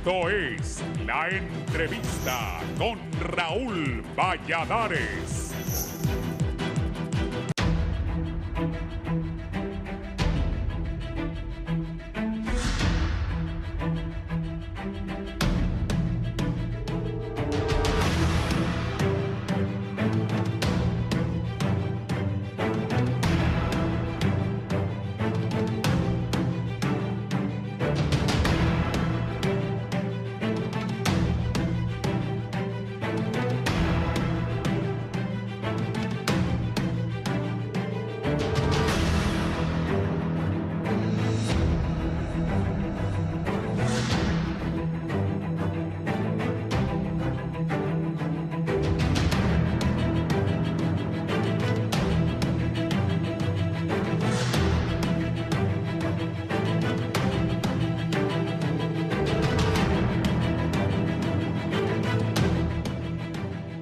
Esto es La Entrevista con Raúl Valladares.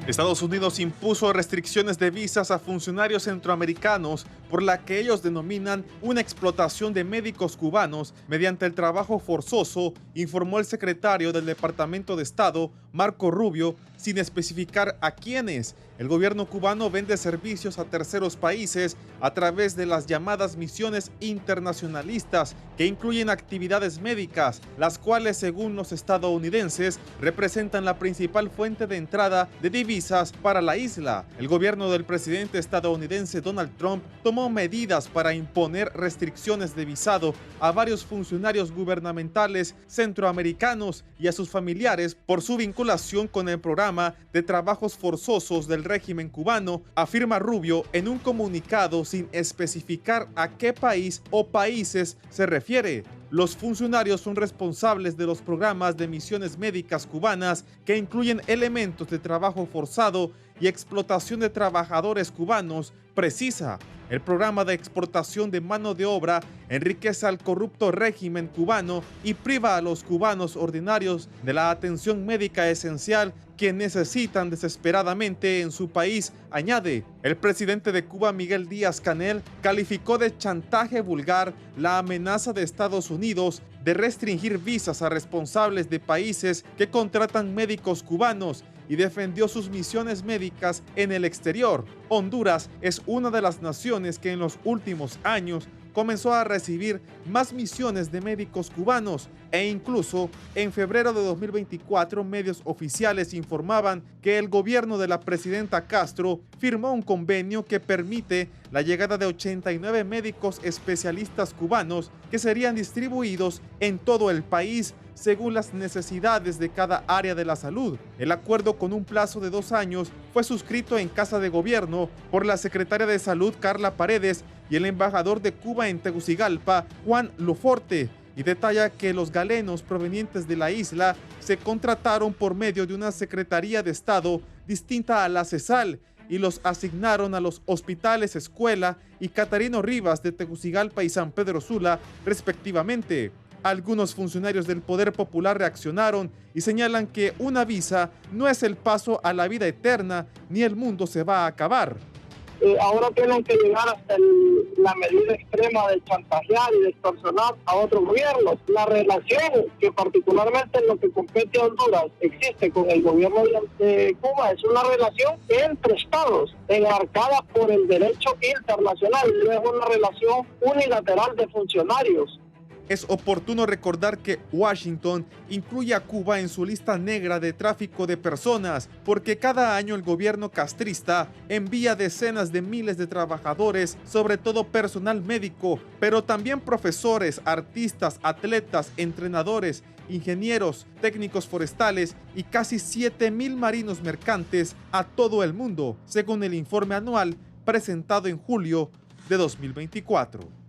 Estados Unidos impuso restricciones de visas a funcionarios centroamericanos por la que ellos denominan una explotación de médicos cubanos mediante el trabajo forzoso, informó el secretario del Departamento de Estado, Marco Rubio, sin especificar a quiénes. El gobierno cubano vende servicios a terceros países a través de las llamadas misiones internacionalistas, que incluyen actividades médicas, las cuales, según los estadounidenses, representan la principal fuente de entrada de divisas para la isla. El gobierno del presidente estadounidense Donald Trump tomó medidas para imponer restricciones de visado a varios funcionarios gubernamentales centroamericanos y a sus familiares por su vinculación con el programa de trabajos forzosos del régimen cubano, afirma Rubio en un comunicado sin especificar a qué país o países se refiere. Los funcionarios son responsables de los programas de misiones médicas cubanas que incluyen elementos de trabajo forzado y explotación de trabajadores cubanos, precisa. El programa de exportación de mano de obra enriquece al corrupto régimen cubano y priva a los cubanos ordinarios de la atención médica esencial que necesitan desesperadamente en su país, añade. El presidente de Cuba, Miguel Díaz-Canel, calificó de chantaje vulgar la amenaza de Estados Unidos de restringir visas a responsables de países que contratan médicos cubanos y defendió sus misiones médicas en el exterior. Honduras es una de las naciones que en los últimos años comenzó a recibir más misiones de médicos cubanos e incluso en febrero de 2024 medios oficiales informaban que el gobierno de la presidenta Castro firmó un convenio que permite la llegada de 89 médicos especialistas cubanos que serían distribuidos en todo el país según las necesidades de cada área de la salud. El acuerdo, con un plazo de 2 años, fue suscrito en Casa de Gobierno por la secretaria de Salud, Carla Paredes, y el embajador de Cuba en Tegucigalpa, Juan Loforte, y detalla que los galenos provenientes de la isla se contrataron por medio de una Secretaría de Estado distinta a la CESAL y los asignaron a los hospitales Escuela y Catarino Rivas de Tegucigalpa y San Pedro Sula, respectivamente. Algunos funcionarios del Poder Popular reaccionaron y señalan que una visa no es el paso a la vida eterna, ni el mundo se va a acabar. Ahora tienen que llegar hasta la medida extrema de chantajear y de extorsionar a otros gobiernos. La relación que particularmente en lo que compete a Honduras existe con el gobierno de Cuba es una relación entre estados, enmarcada por el derecho internacional, no es una relación unilateral de funcionarios. Es oportuno recordar que Washington incluye a Cuba en su lista negra de tráfico de personas, porque cada año el gobierno castrista envía decenas de miles de trabajadores, sobre todo personal médico, pero también profesores, artistas, atletas, entrenadores, ingenieros, técnicos forestales y casi 7,000 marinos mercantes a todo el mundo, según el informe anual presentado en julio de 2024.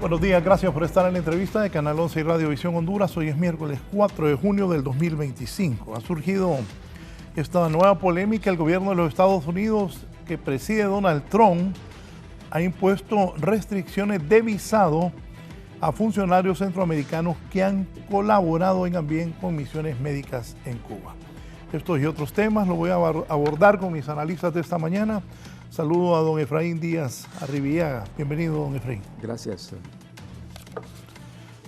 Buenos días, gracias por estar en la entrevista de Canal 11 y Radio Visión Honduras. Hoy es miércoles 4 de junio del 2025. Ha surgido esta nueva polémica. El gobierno de los Estados Unidos, que preside Donald Trump, ha impuesto restricciones de visado a funcionarios centroamericanos que han colaborado con misiones médicas en Cuba. Estos y otros temas los voy a abordar con mis analistas de esta mañana. Saludo a don Efraín Díaz Arribillaga. Bienvenido, don Efraín. Gracias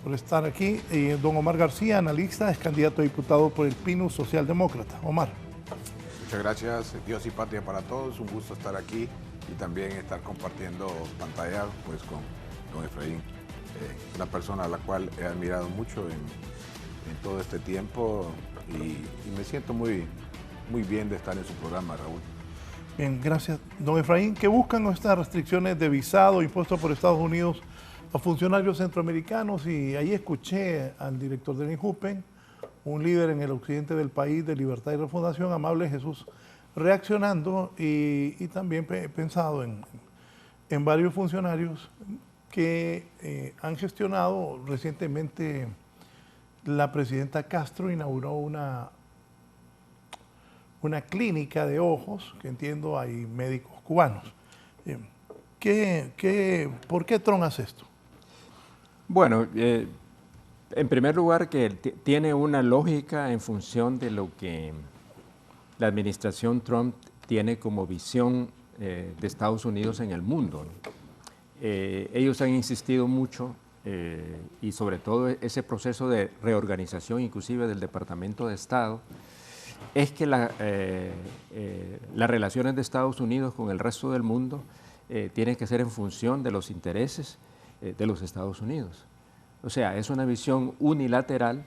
por estar aquí. Don Omar García, analista, es candidato a diputado por el PINUS Socialdemócrata. Omar. Muchas gracias. Dios y patria para todos. Un gusto estar aquí y también estar compartiendo pantalla pues, con don Efraín, una persona a la cual he admirado mucho en todo este tiempo y me siento muy bien de estar en su programa, Raúl. Bien, gracias. Don Efraín, ¿qué buscan estas restricciones de visado impuestas por Estados Unidos a funcionarios centroamericanos? Y ahí escuché al director del INJUPEN, un líder en el occidente del país de Libertad y Refundación, Amable Jesús, reaccionando y también he pensado en varios funcionarios que han gestionado recientemente. La presidenta Castro inauguró una clínica de ojos, que entiendo hay médicos cubanos. ¿Por qué Trump hace esto? Bueno, en primer lugar que tiene una lógica en función de lo que la administración Trump tiene como visión de Estados Unidos en el mundo, ¿no? Ellos han insistido mucho y sobre todo ese proceso de reorganización inclusive del Departamento de Estado es que las relaciones de Estados Unidos con el resto del mundo tienen que ser en función de los intereses de los Estados Unidos. O sea, es una visión unilateral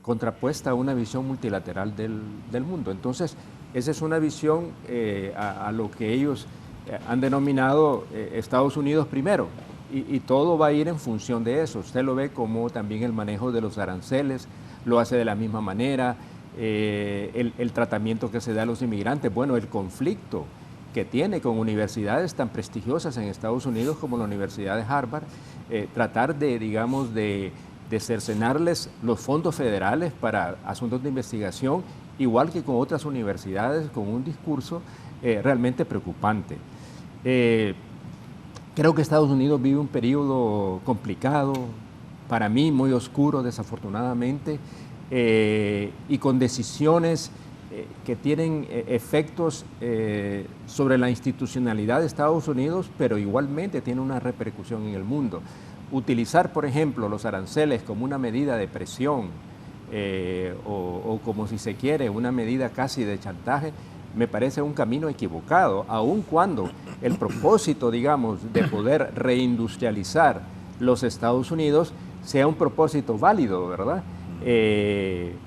contrapuesta a una visión multilateral del mundo. Entonces, esa es una visión a lo que ellos han denominado Estados Unidos primero. Y todo va a ir en función de eso. Usted lo ve como también el manejo de los aranceles lo hace de la misma manera, el tratamiento que se da a los inmigrantes, bueno, el conflicto que tiene con universidades tan prestigiosas en Estados Unidos como la Universidad de Harvard, tratar de, digamos, de cercenarles los fondos federales para asuntos de investigación, igual que con otras universidades, con un discurso realmente preocupante. Creo que Estados Unidos vive un periodo complicado, para mí muy oscuro desafortunadamente, y con decisiones que tienen efectos sobre la institucionalidad de Estados Unidos, pero igualmente tiene una repercusión en el mundo. Utilizar, por ejemplo, los aranceles como una medida de presión o como si se quiere, una medida casi de chantaje, me parece un camino equivocado, aun cuando el propósito, digamos, de poder reindustrializar los Estados Unidos sea un propósito válido, ¿verdad?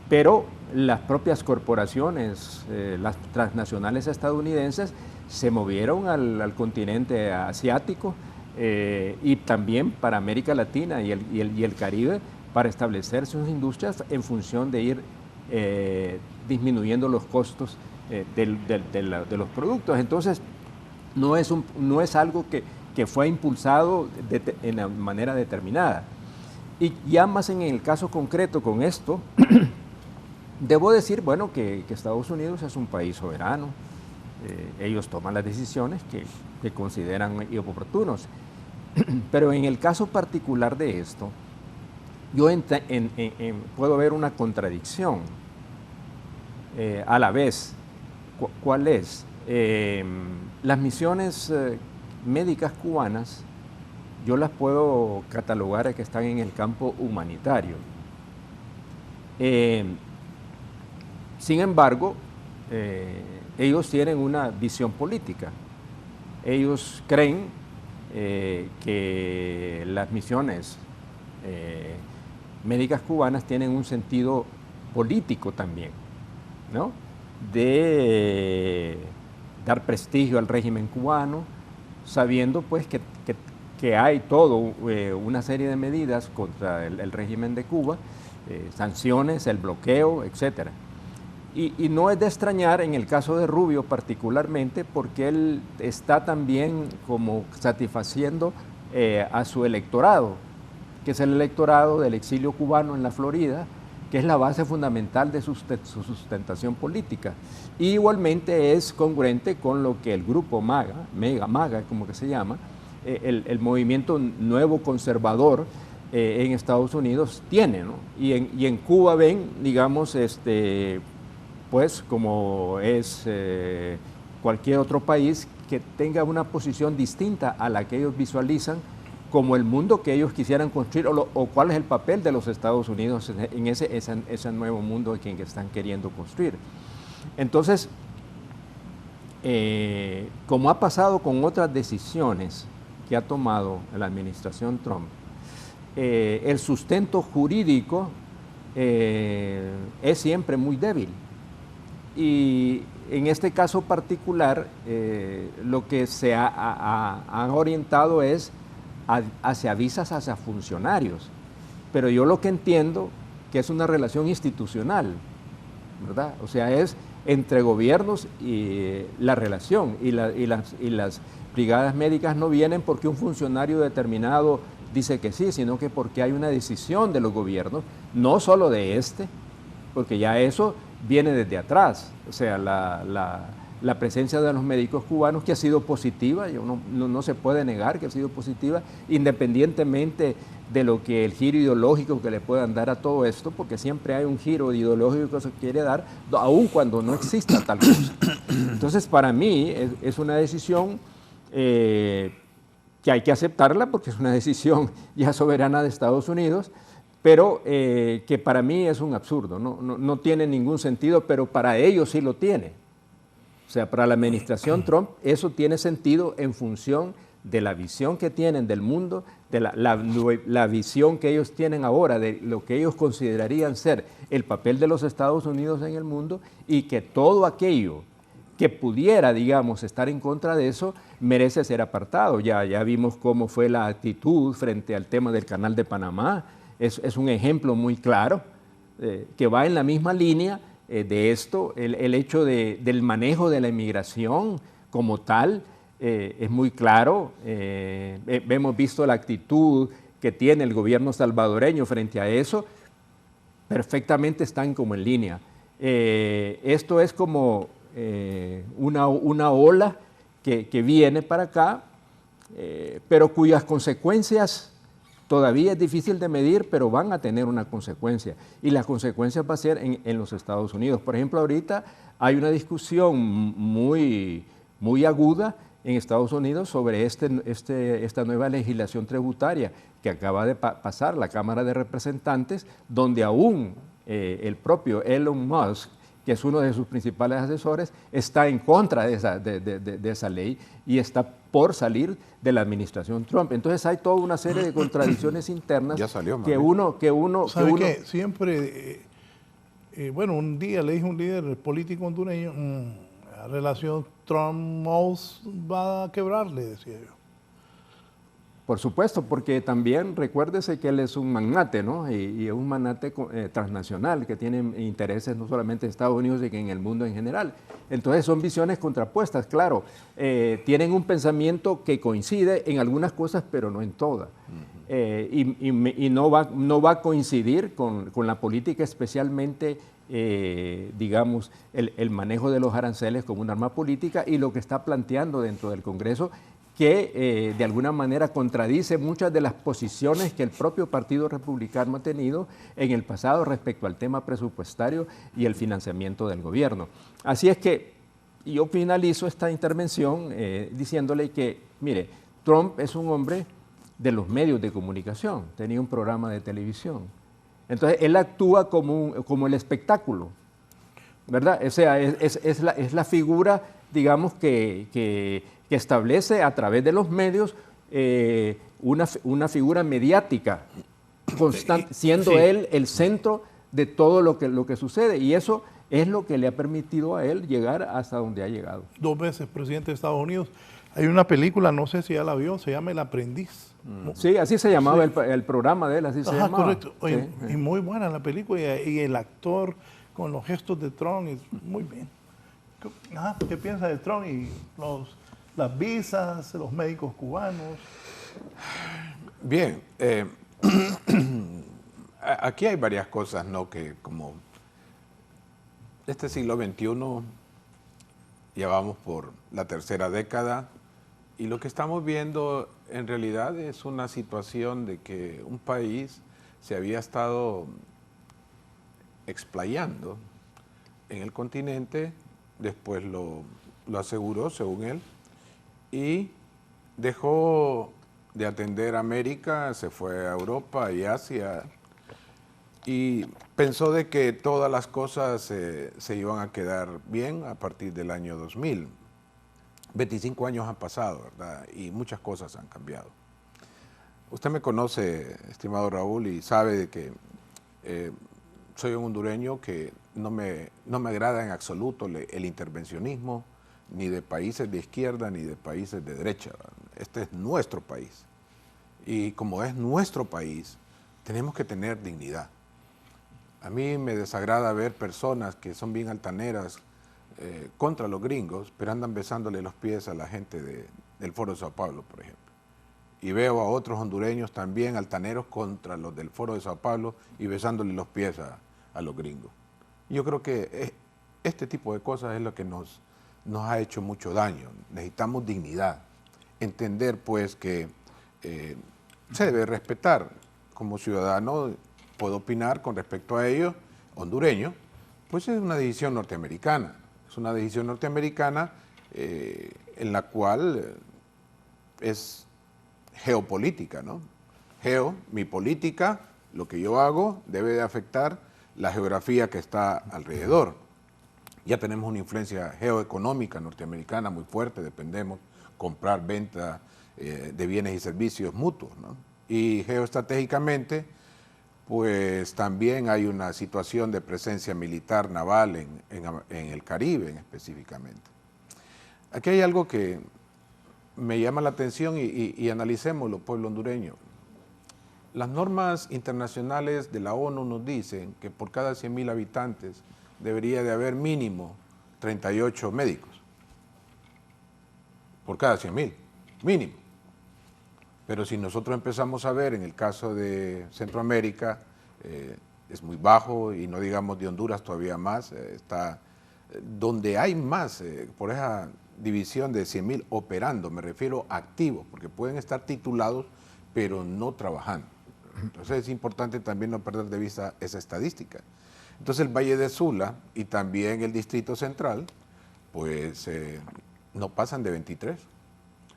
Pero las propias corporaciones, las transnacionales estadounidenses, se movieron al continente asiático y también para América Latina y el Caribe para establecer sus industrias en función de ir disminuyendo los costos de los productos. Entonces, no es algo que fue impulsado en la manera determinada. Y ya más en el caso concreto con esto, debo decir, bueno, que Estados Unidos es un país soberano. Ellos toman las decisiones que consideran oportunos. Pero en el caso particular de esto, yo puedo ver una contradicción a la vez. ¿Cuál es? Las misiones médicas cubanas, yo las puedo catalogar que están en el campo humanitario. Sin embargo, ellos tienen una visión política. Ellos creen que las misiones médicas cubanas tienen un sentido político también, ¿no? De dar prestigio al régimen cubano, sabiendo pues que hay una serie de medidas contra el régimen de Cuba, sanciones, el bloqueo, etc. Y no es de extrañar en el caso de Rubio particularmente, porque él está también como satisfaciendo a su electorado, que es el electorado del exilio cubano en la Florida, que es la base fundamental de su sustentación política. Y igualmente es congruente con lo que el grupo MAGA, como que se llama, el movimiento nuevo conservador en Estados Unidos tiene, ¿no? Y en Cuba ven, digamos, pues como es cualquier otro país que tenga una posición distinta a la que ellos visualizan como el mundo que ellos quisieran construir o cuál es el papel de los Estados Unidos en ese nuevo mundo que están queriendo construir. Entonces, como ha pasado con otras decisiones que ha tomado la administración Trump, el sustento jurídico es siempre muy débil. Y en este caso particular, lo que se ha orientado es hacia visas, hacia funcionarios. Pero yo lo que entiendo que es una relación institucional, ¿verdad? O sea, es entre gobiernos y la relación. Y las brigadas médicas no vienen porque un funcionario determinado dice que sí, sino que porque hay una decisión de los gobiernos, no solo de porque ya eso viene desde atrás. O sea, la presencia de los médicos cubanos que ha sido positiva, no se puede negar que ha sido positiva, independientemente de lo que el giro ideológico que le puedan dar a todo esto, porque siempre hay un giro ideológico que se quiere dar, aun cuando no exista tal cosa. Entonces, para mí es una decisión que hay que aceptarla, porque es una decisión ya soberana de Estados Unidos, pero que para mí es un absurdo, no tiene ningún sentido, pero para ellos sí lo tiene. O sea, para la administración Trump eso tiene sentido en función de la visión que tienen del mundo, de la visión que ellos tienen ahora, de lo que ellos considerarían ser el papel de los Estados Unidos en el mundo, y que todo aquello que pudiera, digamos, estar en contra de eso, merece ser apartado. Ya vimos cómo fue la actitud frente al tema del Canal de Panamá. Es un ejemplo muy claro que va en la misma línea de esto. El hecho del manejo de la inmigración como tal es muy claro. Hemos visto la actitud que tiene el gobierno salvadoreño frente a eso. Perfectamente están como en línea. Esto es como una ola que viene para acá, pero cuyas consecuencias todavía es difícil de medir, pero van a tener una consecuencia. Y la consecuencia va a ser en los Estados Unidos. Por ejemplo, ahorita hay una discusión muy aguda en Estados Unidos sobre esta nueva legislación tributaria que acaba de pasar la Cámara de Representantes, donde aún el propio Elon Musk, que es uno de sus principales asesores, está en contra de esa ley y está por salir de la administración Trump. Entonces hay toda una serie de contradicciones internas. Ya salió, que uno ¿Sabe qué? Siempre, bueno, un día le dije a un líder político hondureño, la relación Trump-Musk va a quebrar, le decía yo. Por supuesto, porque también recuérdese que él es un magnate, ¿no? Y es un magnate transnacional que tiene intereses no solamente en Estados Unidos, sino en el mundo en general. Entonces son visiones contrapuestas, claro. Tienen un pensamiento que coincide en algunas cosas, pero no en todas. Y no va a coincidir con la política, especialmente, digamos, el manejo de los aranceles como un arma política y lo que está planteando dentro del Congreso, que de alguna manera contradice muchas de las posiciones que el propio Partido Republicano ha tenido en el pasado respecto al tema presupuestario y el financiamiento del gobierno. Así es que yo finalizo esta intervención diciéndole que, mire, Trump es un hombre de los medios de comunicación, tenía un programa de televisión. Entonces, él actúa como el espectáculo, ¿verdad? O sea, es la figura, digamos, que establece a través de los medios una figura mediática constante, siendo él el centro de todo lo que sucede, y eso es lo que le ha permitido a él llegar hasta donde ha llegado. 2 veces presidente de Estados Unidos. Hay una película, no sé si ya la vio, se llama El Aprendiz. Sí, así se llamaba el programa de él, así se llamaba. Correcto. Oye, Sí. y muy buena la película, y el actor con los gestos de Trump, muy bien. ¿Qué piensa de Trump y las visas, los médicos cubanos? Bien, aquí hay varias cosas, ¿no? Que como este siglo XXI ya vamos por la tercera década y lo que estamos viendo en realidad es una situación de que un país se había estado explayando en el continente, después lo aseguró según él y dejó de atender a América, se fue a Europa y Asia y pensó de que todas las cosas se iban a quedar bien a partir del año 2000. 25 años han pasado, ¿verdad? Y muchas cosas han cambiado. Usted me conoce, estimado Raúl, y sabe de que soy un hondureño que no me agrada en absoluto el intervencionismo, ni de países de izquierda ni de países de derecha. Este es nuestro país. Y como es nuestro país, tenemos que tener dignidad. A mí me desagrada ver personas que son bien altaneras contra los gringos, pero andan besándole los pies a la gente del Foro de Sao Paulo, por ejemplo. Y veo a otros hondureños también altaneros contra los del Foro de Sao Paulo y besándole los pies a los gringos. Yo creo que este tipo de cosas es lo que nos ha hecho mucho daño. Necesitamos dignidad. Entender, pues, que se debe respetar. Como ciudadano puedo opinar con respecto a ello, hondureño, pues es una decisión norteamericana. Es una decisión norteamericana en la cual es geopolítica, ¿no? Mi política, lo que yo hago, debe de afectar la geografía que está alrededor. Ya tenemos una influencia geoeconómica norteamericana muy fuerte, dependemos comprar, venta de bienes y servicios mutuos, ¿no? Y geoestratégicamente, pues también hay una situación de presencia militar naval en el Caribe específicamente. Aquí hay algo que me llama la atención y analicémoslo, pueblo hondureño. Las normas internacionales de la ONU nos dicen que por cada 100.000 habitantes debería de haber mínimo 38 médicos. Por cada 100.000, mínimo. Pero si nosotros empezamos a ver en el caso de Centroamérica, es muy bajo y no digamos de Honduras todavía más, está donde hay más, por esa división de 100.000 operando, me refiero a activos, porque pueden estar titulados pero no trabajando. Entonces es importante también no perder de vista esa estadística. Entonces el Valle de Sula y también el Distrito Central, pues no pasan de 23.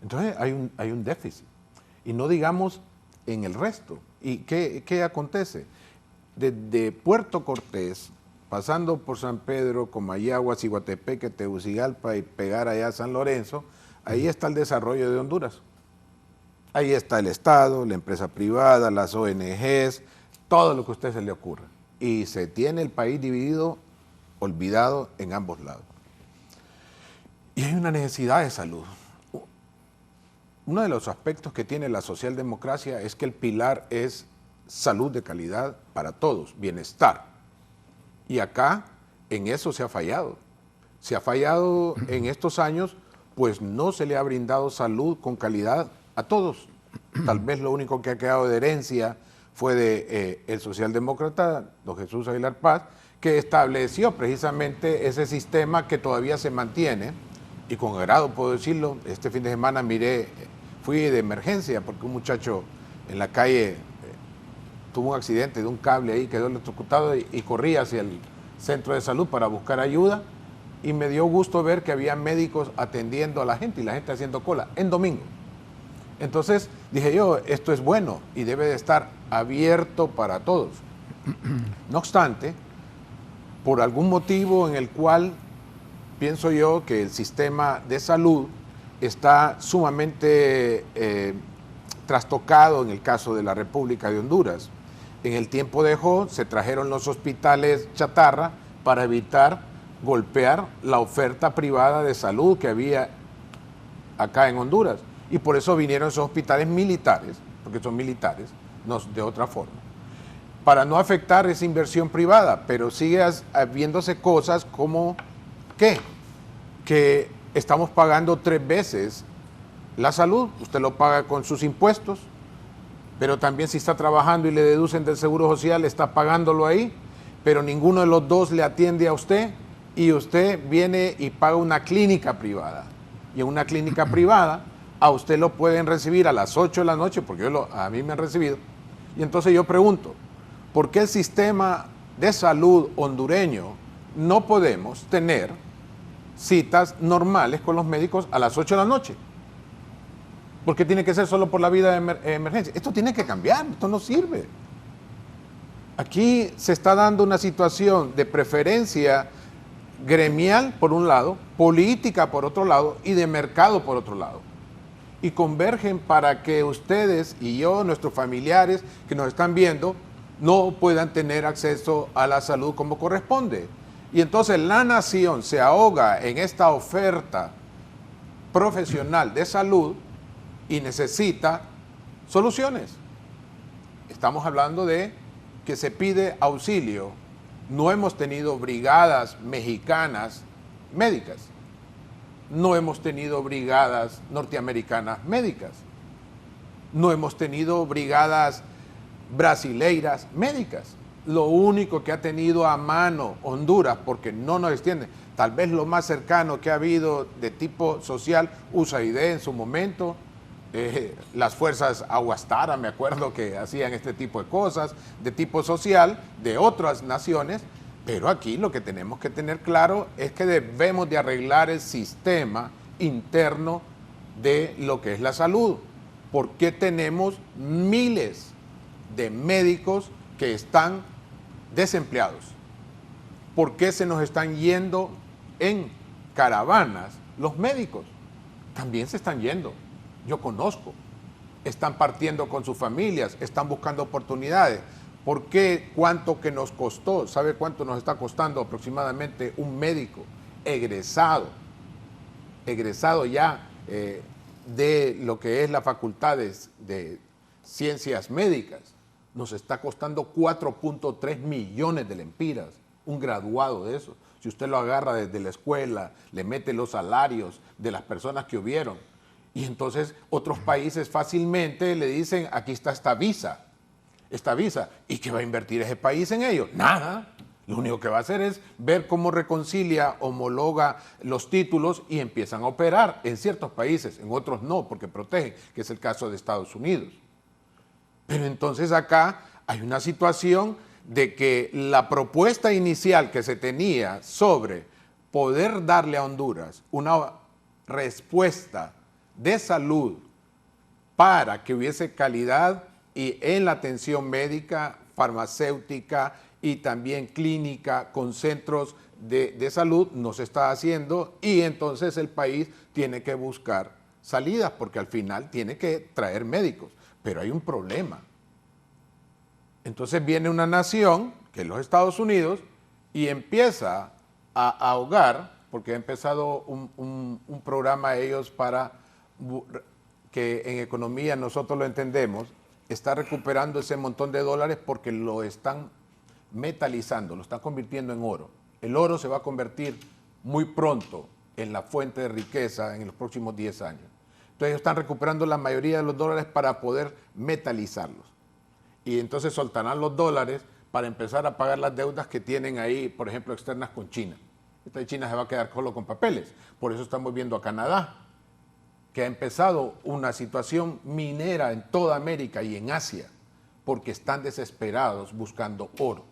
Entonces hay un déficit. Y no digamos en el resto. ¿Y qué acontece? Desde Puerto Cortés, pasando por San Pedro, Comayagua, Ciguatepeque, Tegucigalpa y pegar allá a San Lorenzo, ahí está el desarrollo de Honduras. Ahí está el Estado, la empresa privada, las ONGs, todo lo que a usted se le ocurra. Y se tiene el país dividido, olvidado en ambos lados. Y hay una necesidad de salud. Uno de los aspectos que tiene la socialdemocracia es que el pilar es salud de calidad para todos, bienestar. Y acá en eso se ha fallado. Se ha fallado en estos años, pues no se le ha brindado salud con calidad a todos. Tal vez lo único que ha quedado de herencia fue de el socialdemócrata, don Jesús Aguilar Paz, que estableció precisamente ese sistema que todavía se mantiene, y con agrado puedo decirlo. Este fin de semana fui de emergencia porque un muchacho en la calle tuvo un accidente de un cable ahí, quedó electrocutado y corrí hacia el centro de salud para buscar ayuda, y me dio gusto ver que había médicos atendiendo a la gente y la gente haciendo cola en domingo. Entonces dije yo, esto es bueno y debe de estar abierto para todos. No obstante, por algún motivo en el cual pienso yo que el sistema de salud está sumamente trastocado en el caso de la República de Honduras. En el tiempo de Jo se trajeron los hospitales chatarra para evitar golpear la oferta privada de salud que había acá en Honduras. Y por eso vinieron esos hospitales militares, porque son militares, no de otra forma, para no afectar esa inversión privada. Pero sigue habiéndose cosas como que estamos pagando 3 veces la salud, usted lo paga con sus impuestos, pero también si está trabajando y le deducen del Seguro Social, está pagándolo ahí, pero ninguno de los dos le atiende a usted y usted viene y paga una clínica privada. Y en una clínica privada a usted lo pueden recibir a las 8 de la noche, porque a mí me han recibido. Y entonces yo pregunto, ¿por qué el sistema de salud hondureño no podemos tener citas normales con los médicos a las 8 de la noche? ¿Por qué tiene que ser solo por la vida de emergencia? Esto tiene que cambiar, esto no sirve. Aquí se está dando una situación de preferencia gremial por un lado, política por otro lado y de mercado por otro lado. Y convergen para que ustedes y yo, nuestros familiares que nos están viendo, no puedan tener acceso a la salud como corresponde. Y entonces la nación se ahoga en esta oferta profesional de salud y necesita soluciones. Estamos hablando de que se pide auxilio. No hemos tenido brigadas mexicanas médicas. No hemos tenido brigadas norteamericanas médicas. No hemos tenido brigadas brasileiras médicas. Lo único que ha tenido a mano Honduras, porque no nos extiende, tal vez lo más cercano que ha habido de tipo social, USAID en su momento, las fuerzas Aguastara, me acuerdo que hacían este tipo de cosas, de tipo social, de otras naciones, pero aquí lo que tenemos que tener claro es que debemos de arreglar el sistema interno de lo que es la salud, porque tenemos miles de médicos que están desempleados. ¿Por qué se nos están yendo en caravanas los médicos? También se están yendo. Yo conozco. Están partiendo con sus familias, están buscando oportunidades. ¿Por qué? ¿Cuánto que nos costó? ¿Sabe cuánto nos está costando aproximadamente un médico egresado ya de lo que es la facultad de ciencias médicas? Nos está costando 4.3 millones de lempiras, un graduado de eso. Si usted lo agarra desde la escuela, le mete los salarios de las personas que hubieron. Y entonces otros países fácilmente le dicen, aquí está esta visa. ¿Y qué va a invertir ese país en ello? Nada. Lo único que va a hacer es ver cómo reconcilia, homologa los títulos y empiezan a operar en ciertos países, en otros no, porque protegen, que es el caso de Estados Unidos. Pero entonces acá hay una situación de que la propuesta inicial que se tenía sobre poder darle a Honduras una respuesta de salud para que hubiese calidad y en la atención médica, farmacéutica y también clínica con centros de salud no se está haciendo y entonces el país tiene que buscar salidas porque al final tiene que traer médicos. Pero hay un problema. Entonces viene una nación, que es los Estados Unidos, y empieza a ahogar, porque ha empezado un programa ellos para que en economía nosotros lo entendemos, está recuperando ese montón de dólares porque lo están metalizando, lo están convirtiendo en oro. El oro se va a convertir muy pronto en la fuente de riqueza en los próximos 10 años. Entonces ellos están recuperando la mayoría de los dólares para poder metalizarlos. Y entonces soltarán los dólares para empezar a pagar las deudas que tienen ahí, por ejemplo, externas con China. Esta de China se va a quedar solo con papeles. Por eso estamos viendo a Canadá, que ha empezado una situación minera en toda América y en Asia, porque están desesperados buscando oro.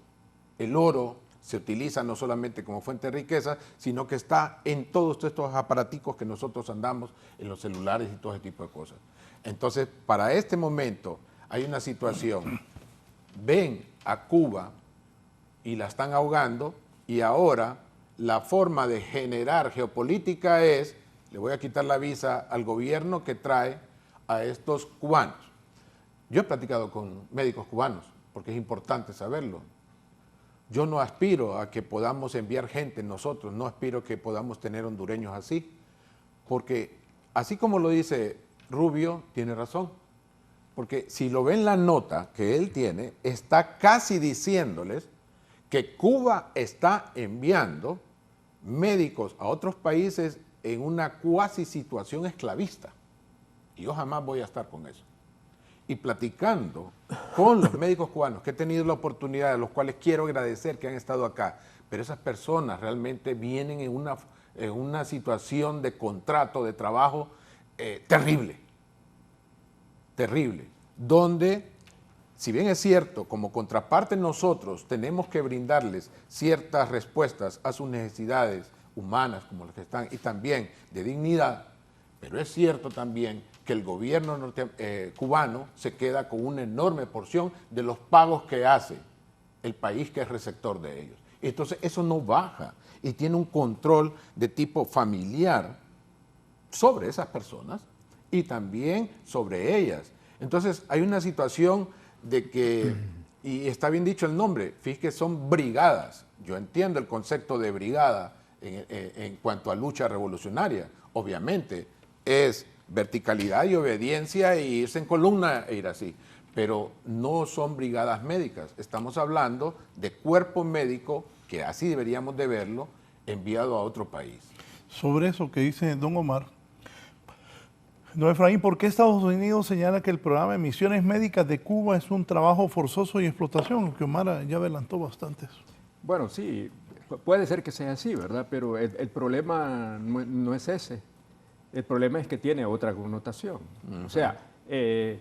El oro se utiliza no solamente como fuente de riqueza, sino que está en todos estos aparaticos que nosotros andamos, en los celulares y todo ese tipo de cosas. Entonces, para este momento hay una situación. Ven a Cuba y la están ahogando y ahora la forma de generar geopolítica es, le voy a quitar la visa al gobierno que trae a estos cubanos. Yo he platicado con médicos cubanos, porque es importante saberlo. Yo no aspiro a que podamos enviar gente nosotros, no aspiro a que podamos tener hondureños así, porque así como lo dice Rubio, tiene razón. Porque si lo ven la nota que él tiene, está casi diciéndoles que Cuba está enviando médicos a otros países en una cuasi situación esclavista. Y yo jamás voy a estar con eso. Y platicando con los médicos cubanos, que he tenido la oportunidad, de los cuales quiero agradecer que han estado acá, pero esas personas realmente vienen en una situación de contrato, de trabajo terrible, terrible, donde, si bien es cierto, como contraparte nosotros tenemos que brindarles ciertas respuestas a sus necesidades humanas, como las que están, y también de dignidad, pero es cierto también que el gobierno cubano se queda con una enorme porción de los pagos que hace el país que es receptor de ellos. Entonces eso no baja y tiene un control de tipo familiar sobre esas personas y también sobre ellas. Entonces hay una situación de que, y está bien dicho el nombre, fíjate que son brigadas. Yo entiendo el concepto de brigada en cuanto a lucha revolucionaria. Obviamente es verticalidad y obediencia e irse en columna e ir así. Pero no son brigadas médicas. Estamos hablando de cuerpo médico, que así deberíamos de verlo, enviado a otro país. Sobre eso que dice don Omar, don Efraín, ¿por qué Estados Unidos señala que el programa de misiones médicas de Cuba es un trabajo forzoso y explotación? Que Omar ya adelantó bastante eso. Bueno, sí, puede ser que sea así, ¿verdad? Pero el problema no es ese. El problema es que tiene otra connotación. O sea, es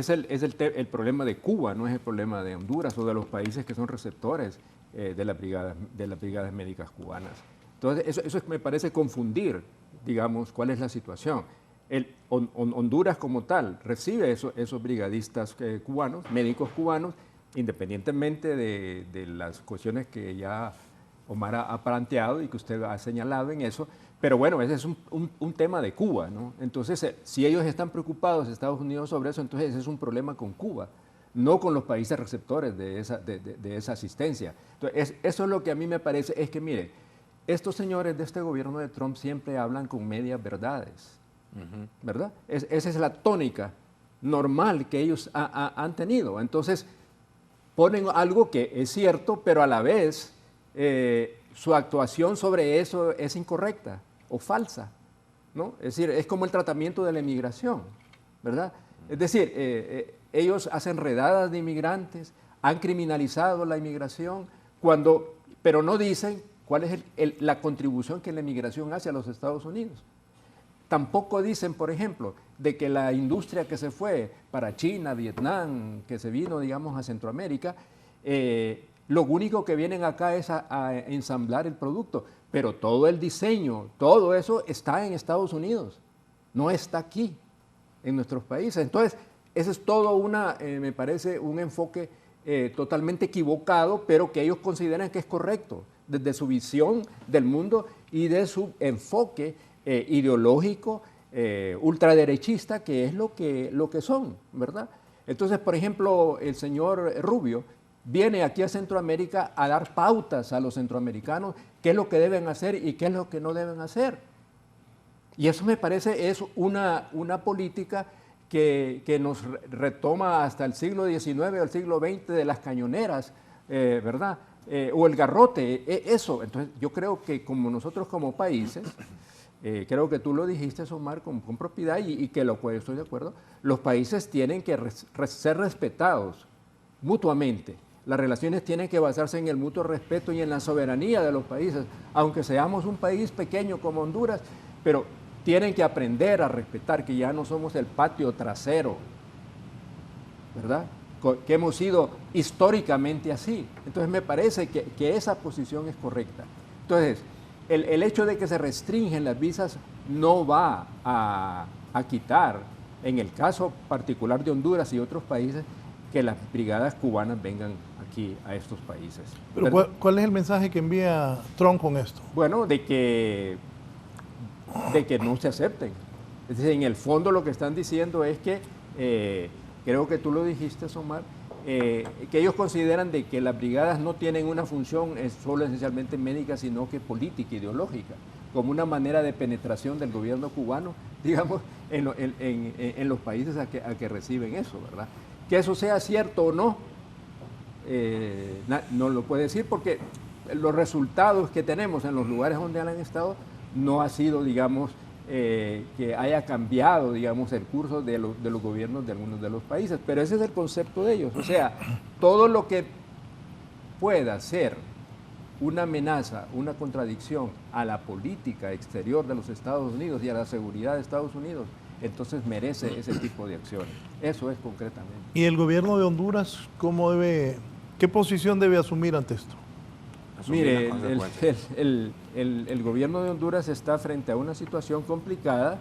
el problema de Cuba, no es el problema de Honduras o de los países que son receptores de las brigadas médicas cubanas. Entonces, eso me parece confundir, digamos, cuál es la situación. Honduras como tal recibe esos brigadistas cubanos, médicos cubanos, independientemente de las cuestiones que ya Omar ha planteado y que usted ha señalado en eso. Pero bueno, ese es un tema de Cuba, ¿no? Entonces, si ellos están preocupados, Estados Unidos, sobre eso, entonces ese es un problema con Cuba, no con los países receptores de esa asistencia. Entonces, eso es lo que a mí me parece, es que mire, estos señores de este gobierno de Trump siempre hablan con medias verdades, ¿verdad? Esa es la tónica normal que ellos han tenido. Entonces, ponen algo que es cierto, pero a la vez su actuación sobre eso es incorrecta o falsa, ¿no? Es decir, es como el tratamiento de la inmigración, ¿verdad? Es decir, ellos hacen redadas de inmigrantes, han criminalizado la inmigración, pero no dicen cuál es la contribución que la inmigración hace a los Estados Unidos. Tampoco dicen, por ejemplo, de que la industria que se fue para China, Vietnam, que se vino, digamos, a Centroamérica, lo único que vienen acá es a ensamblar el producto, pero todo el diseño, todo eso está en Estados Unidos, no está aquí, en nuestros países. Entonces, ese es todo me parece, un enfoque totalmente equivocado, pero que ellos consideran que es correcto, desde su visión del mundo y de su enfoque ideológico, ultraderechista, que es lo que son, ¿verdad? Entonces, por ejemplo, el señor Rubio viene aquí a Centroamérica a dar pautas a los centroamericanos qué es lo que deben hacer y qué es lo que no deben hacer. Y eso me parece es una política que nos retoma hasta el siglo XIX o el siglo XX de las cañoneras, ¿verdad? O el garrote, eso. Entonces, yo creo que como nosotros como países, creo que tú lo dijiste, Omar, con propiedad y que lo cual estoy de acuerdo, los países tienen que ser respetados mutuamente. Las relaciones tienen que basarse en el mutuo respeto y en la soberanía de los países, aunque seamos un país pequeño como Honduras, pero tienen que aprender a respetar que ya no somos el patio trasero, ¿verdad? Que hemos sido históricamente así. Entonces me parece que esa posición es correcta. Entonces, el hecho de que se restringen las visas no va a quitar, en el caso particular de Honduras y otros países, que las brigadas cubanas vengan aquí a estos países. Pero ¿cuál es el mensaje que envía Trump con esto? Bueno, de que no se acepten. Es decir, en el fondo lo que están diciendo es que, creo que tú lo dijiste, Omar, que ellos consideran de que las brigadas no tienen una función solo esencialmente médica, sino que política, ideológica, como una manera de penetración del gobierno cubano, digamos, en los países a que reciben eso, ¿verdad? Que eso sea cierto o no, no lo puede decir porque los resultados que tenemos en los lugares donde han estado no ha sido, digamos, que haya cambiado, digamos, el curso de los gobiernos de algunos de los países, pero ese es el concepto de ellos. O sea, todo lo que pueda ser una amenaza, una contradicción a la política exterior de los Estados Unidos y a la seguridad de Estados Unidos, entonces merece ese tipo de acciones. Eso es concretamente. ¿Y el gobierno de Honduras qué posición debe asumir ante esto? Mire, el gobierno de Honduras está frente a una situación complicada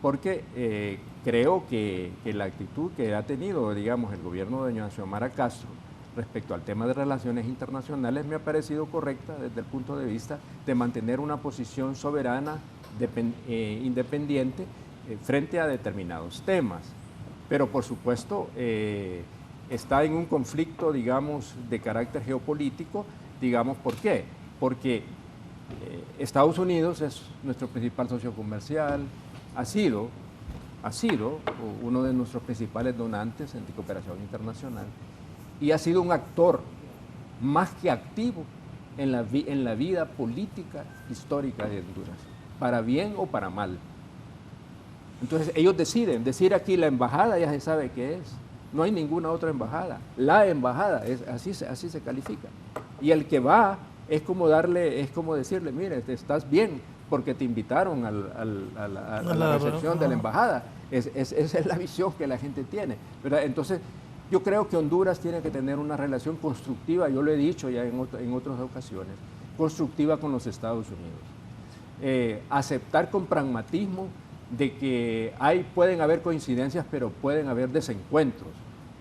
porque creo que la actitud que ha tenido, digamos, el gobierno de doña Xiomara Castro respecto al tema de relaciones internacionales me ha parecido correcta desde el punto de vista de mantener una posición soberana, independiente, frente a determinados temas. Pero, por supuesto, está en un conflicto, digamos, de carácter geopolítico. Digamos, ¿por qué? Porque Estados Unidos es nuestro principal socio comercial, ha sido uno de nuestros principales donantes en cooperación internacional y ha sido un actor más que activo en la vida política histórica de Honduras, para bien o para mal. Entonces ellos deciden, decir aquí la embajada ya se sabe qué es, no hay ninguna otra embajada, la embajada, así se califica. Y el que va es como decirle, mire, estás bien porque te invitaron a la recepción de la embajada. Esa es la visión que la gente tiene, ¿verdad? Entonces, yo creo que Honduras tiene que tener una relación constructiva, yo lo he dicho ya en otras ocasiones, constructiva con los Estados Unidos. Aceptar con pragmatismo de que pueden haber coincidencias, pero pueden haber desencuentros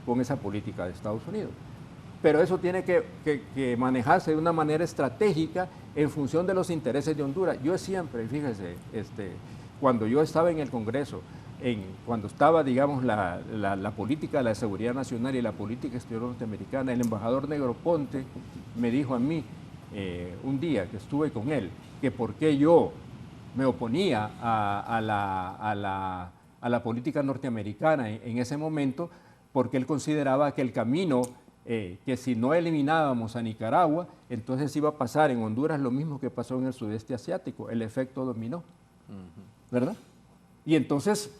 con esa política de Estados Unidos. Pero eso tiene que manejarse de una manera estratégica en función de los intereses de Honduras. Yo siempre, fíjese, cuando yo estaba en el Congreso, cuando estaba, digamos, la política de la seguridad nacional y la política exterior norteamericana, el embajador Negroponte me dijo a mí, un día que estuve con él, que por qué yo me oponía a la política norteamericana en ese momento, porque él consideraba que el camino, que si no eliminábamos a Nicaragua, entonces iba a pasar en Honduras lo mismo que pasó en el sudeste asiático, el efecto dominó, ¿verdad? Y entonces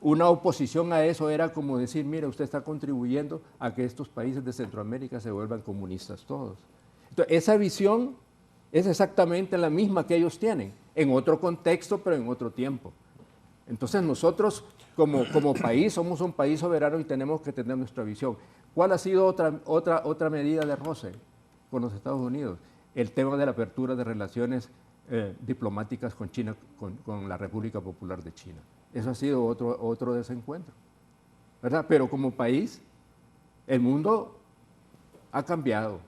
una oposición a eso era como decir, mire, usted está contribuyendo a que estos países de Centroamérica se vuelvan comunistas todos. Entonces, esa visión es exactamente la misma que ellos tienen, en otro contexto, pero en otro tiempo. Entonces nosotros como país somos un país soberano y tenemos que tener nuestra visión. ¿Cuál ha sido otra medida de roce con los Estados Unidos? El tema de la apertura de relaciones diplomáticas con China, con la República Popular de China. Eso ha sido otro desencuentro, ¿verdad? Pero como país, el mundo ha cambiado.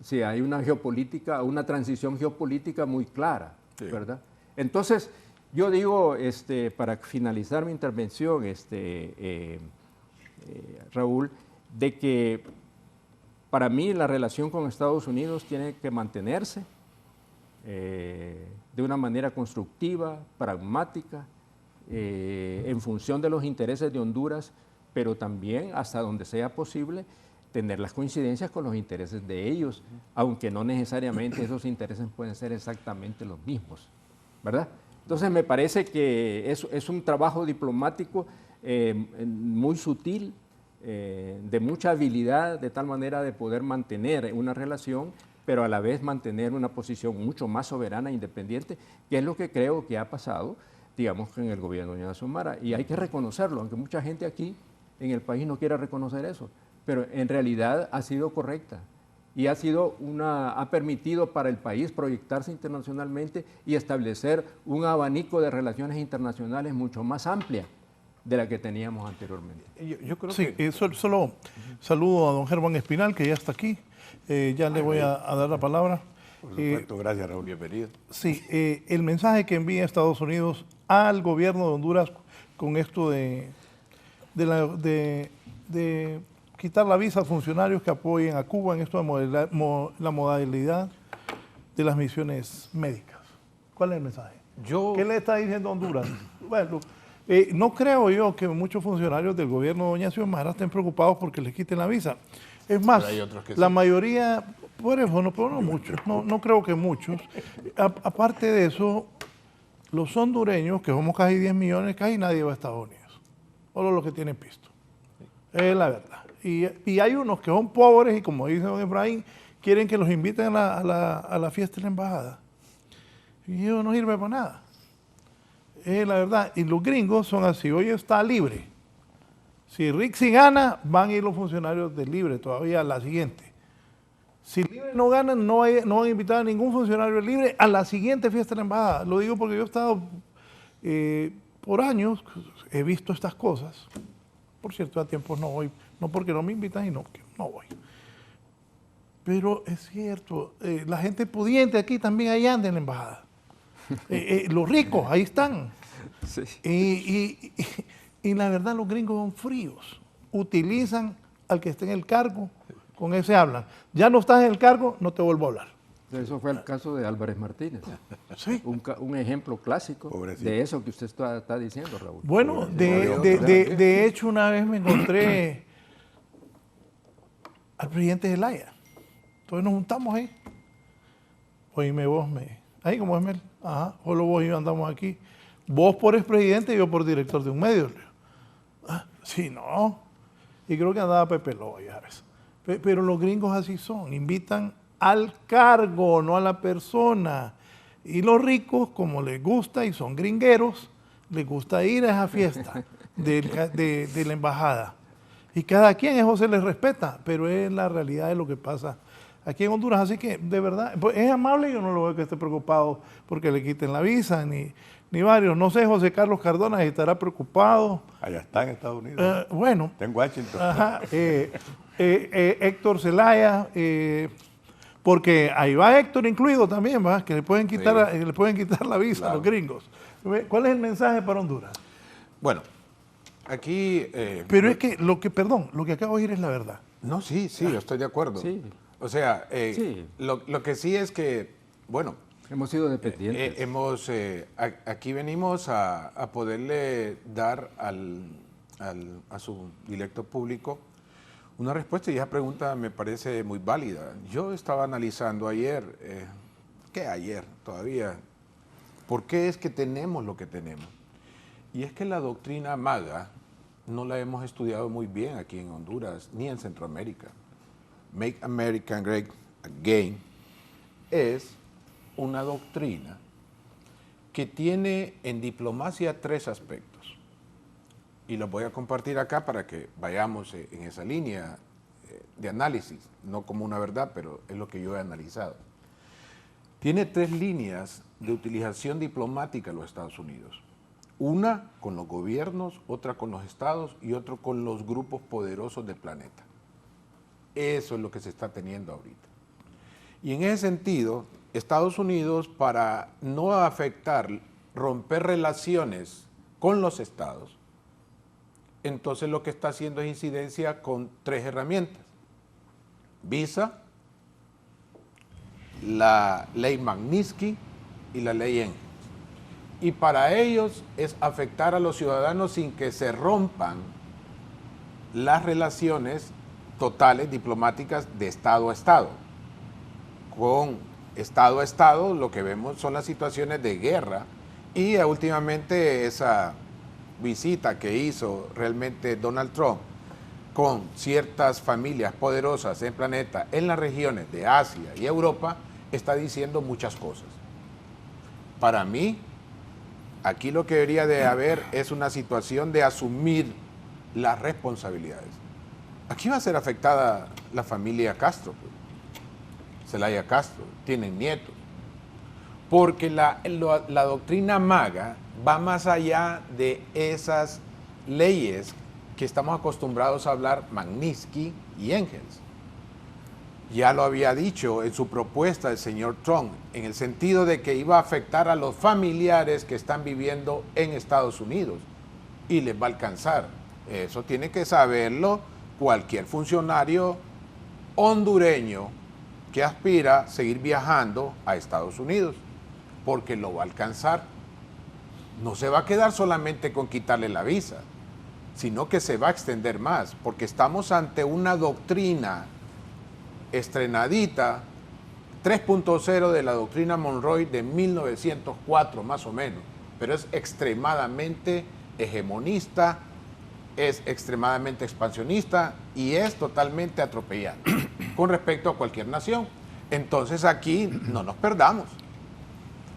Sí, hay una geopolítica, una transición geopolítica muy clara, sí, ¿verdad? Entonces, yo digo, para finalizar mi intervención, Raúl, de que para mí la relación con Estados Unidos tiene que mantenerse de una manera constructiva, pragmática, en función de los intereses de Honduras, pero también hasta donde sea posible tener las coincidencias con los intereses de ellos, aunque no necesariamente esos intereses pueden ser exactamente los mismos, ¿verdad? Entonces me parece que es un trabajo diplomático muy sutil, de mucha habilidad, de tal manera de poder mantener una relación, pero a la vez mantener una posición mucho más soberana e independiente, que es lo que creo que ha pasado, digamos, en el gobierno de doña Xiomara. Y hay que reconocerlo, aunque mucha gente aquí en el país no quiera reconocer eso, pero en realidad ha sido correcta y ha permitido para el país proyectarse internacionalmente y establecer un abanico de relaciones internacionales mucho más amplia de la que teníamos anteriormente. Yo creo sí, que... solo saludo a don Germán Espinal, que ya está aquí. Ya le voy a dar la palabra. Por supuesto, gracias, Raúl, bienvenido. Sí, el mensaje que envía Estados Unidos al gobierno de Honduras con esto de quitar la visa a funcionarios que apoyen a Cuba en esto de la modalidad de las misiones médicas. ¿Cuál es el mensaje? ¿Qué le está diciendo Honduras? Bueno, no creo yo que muchos funcionarios del gobierno de doña Xiomara estén preocupados porque les quiten la visa. Es más, la mayoría, por eso, no muchos, no creo que muchos. Aparte de eso, los hondureños, que somos casi 10 millones, casi nadie va a Estados Unidos. Solo los que tienen pisto. Es la verdad. Y hay unos que son pobres y, como dice don Efraín, quieren que los inviten a la fiesta de la embajada. Y eso no sirve para nada. Es la verdad. Y los gringos son así. Hoy está libre. Si Rixi gana, van a ir los funcionarios de Libre todavía a la siguiente. Si Libre no gana, no van a invitar a ningún funcionario de Libre a la siguiente fiesta de la embajada. Lo digo porque yo he estado por años, he visto estas cosas. Por cierto, a tiempos no voy, no porque no me invitan y no voy. Pero es cierto, la gente pudiente aquí también ahí anda en la embajada. Los ricos, ahí están. Sí. Y la verdad, los gringos son fríos. Utilizan al que esté en el cargo, con ese hablan. Ya no estás en el cargo, no te vuelvo a hablar. Eso fue el caso de Álvarez Martínez. Sí. Un ejemplo clásico Pobrecito. de eso que usted está diciendo, Raúl. Bueno, de hecho, una vez me encontré al presidente Zelaya. Entonces nos juntamos ahí. Oíme vos, ahí como es Mel. Ajá, solo vos y yo andamos aquí. Vos por expresidente y yo por director de un medio. Sí, no. Y creo que andaba Pepe Lobo, ya ves. Pero los gringos así son, invitan al cargo, no a la persona. Y los ricos, como les gusta y son gringueros, les gusta ir a esa fiesta de la embajada. Y cada quien, eso se les respeta, pero es la realidad de lo que pasa aquí en Honduras. Así que, de verdad, pues, es amable, yo no lo veo que esté preocupado porque le quiten la visa, ni varios. No sé, José Carlos Cardona, si estará preocupado. Allá está en Estados Unidos. Bueno. Está en Washington. Ajá, Héctor Zelaya, porque ahí va Héctor incluido también, ¿va? Que le pueden quitar la visa a los gringos. ¿Cuál es el mensaje para Honduras? Bueno, aquí... Pero es que lo que acabo de oír es la verdad. No, sí, yo estoy de acuerdo. Sí. O sea, Sí. lo que sí es que, bueno, Hemos sido dependientes. aquí venimos a poderle dar a su director público una respuesta, y esa pregunta me parece muy válida. Yo estaba analizando ayer, todavía, ¿por qué es que tenemos lo que tenemos? Y es que la doctrina MAGA no la hemos estudiado muy bien aquí en Honduras, ni en Centroamérica. Make America Great Again es una doctrina que tiene en diplomacia 3 aspectos. Y los voy a compartir acá para que vayamos en esa línea de análisis, no como una verdad, pero es lo que yo he analizado. Tiene 3 líneas de utilización diplomática en los Estados Unidos. Una con los gobiernos, otra con los estados y otro con los grupos poderosos del planeta. Eso es lo que se está teniendo ahorita. Y en ese sentido, Estados Unidos, para no romper relaciones con los estados, entonces lo que está haciendo es incidencia con 3 herramientas. Visa, la ley Magnitsky y la ley Engels. Y para ellos es afectar a los ciudadanos sin que se rompan las relaciones totales diplomáticas de Estado a Estado. Con Estado a Estado lo que vemos son las situaciones de guerra, y últimamente esa visita que hizo realmente Donald Trump con ciertas familias poderosas en el planeta, en las regiones de Asia y Europa, está diciendo muchas cosas. Para mí, aquí lo que debería de haber es una situación de asumir las responsabilidades. Aquí va a ser afectada la familia Castro, pues. Zelaya Castro, tienen nietos. Porque la doctrina MAGA va más allá de esas leyes que estamos acostumbrados a hablar, Magnitsky y Engels. Ya lo había dicho en su propuesta el señor Trump, en el sentido de que iba a afectar a los familiares que están viviendo en Estados Unidos y les va a alcanzar. Eso tiene que saberlo cualquier funcionario hondureño que aspira a seguir viajando a Estados Unidos, porque lo va a alcanzar. No se va a quedar solamente con quitarle la visa, sino que se va a extender más, porque estamos ante una doctrina estrenadita, 3.0 de la doctrina Monroe de 1904 más o menos, pero es extremadamente hegemonista, es extremadamente expansionista y es totalmente atropellado con respecto a cualquier nación. Entonces aquí no nos perdamos.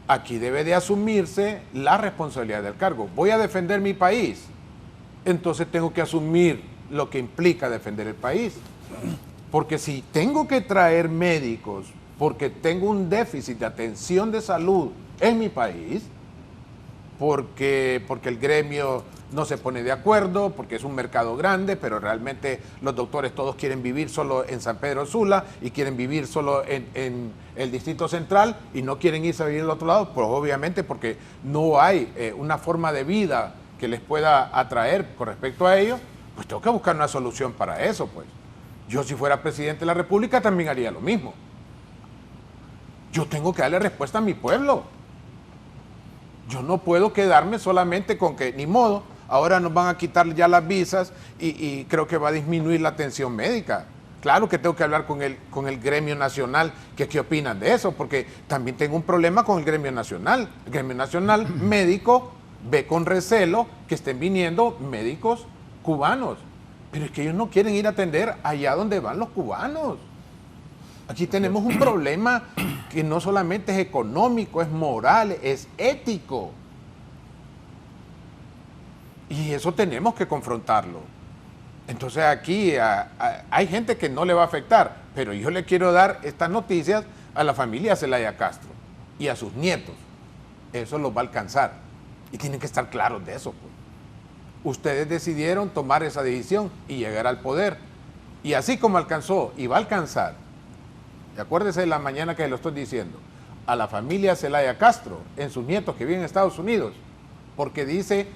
Aquí debe de asumirse la responsabilidad del cargo. Voy a defender mi país, entonces tengo que asumir lo que implica defender el país. Porque si tengo que traer médicos porque tengo un déficit de atención de salud en mi país, porque el gremio no se pone de acuerdo, porque es un mercado grande, pero realmente los doctores todos quieren vivir solo en San Pedro Sula y quieren vivir solo en el Distrito Central y no quieren irse a vivir al otro lado, pues obviamente porque no hay una forma de vida que les pueda atraer con respecto a ello, pues tengo que buscar una solución para eso, pues. Yo si fuera presidente de la República también haría lo mismo. Yo tengo que darle respuesta a mi pueblo. Yo no puedo quedarme solamente con que, ni modo, ahora nos van a quitar ya las visas y creo que va a disminuir la atención médica. Claro que tengo que hablar con el gremio nacional, que qué opinan de eso, porque también tengo un problema con el gremio nacional. El gremio nacional médico ve con recelo que estén viniendo médicos cubanos, pero es que ellos no quieren ir a atender allá donde van los cubanos. Aquí tenemos un problema que no solamente es económico, es moral, es ético. Y eso tenemos que confrontarlo. Entonces aquí hay gente que no le va a afectar, pero yo le quiero dar estas noticias a la familia Zelaya Castro y a sus nietos. Eso los va a alcanzar. Y tienen que estar claros de eso, pues. Ustedes decidieron tomar esa decisión y llegar al poder. Y así como alcanzó y va a alcanzar, y acuérdese de la mañana que lo estoy diciendo, a la familia Zelaya Castro, en sus nietos que viven en Estados Unidos, porque dice,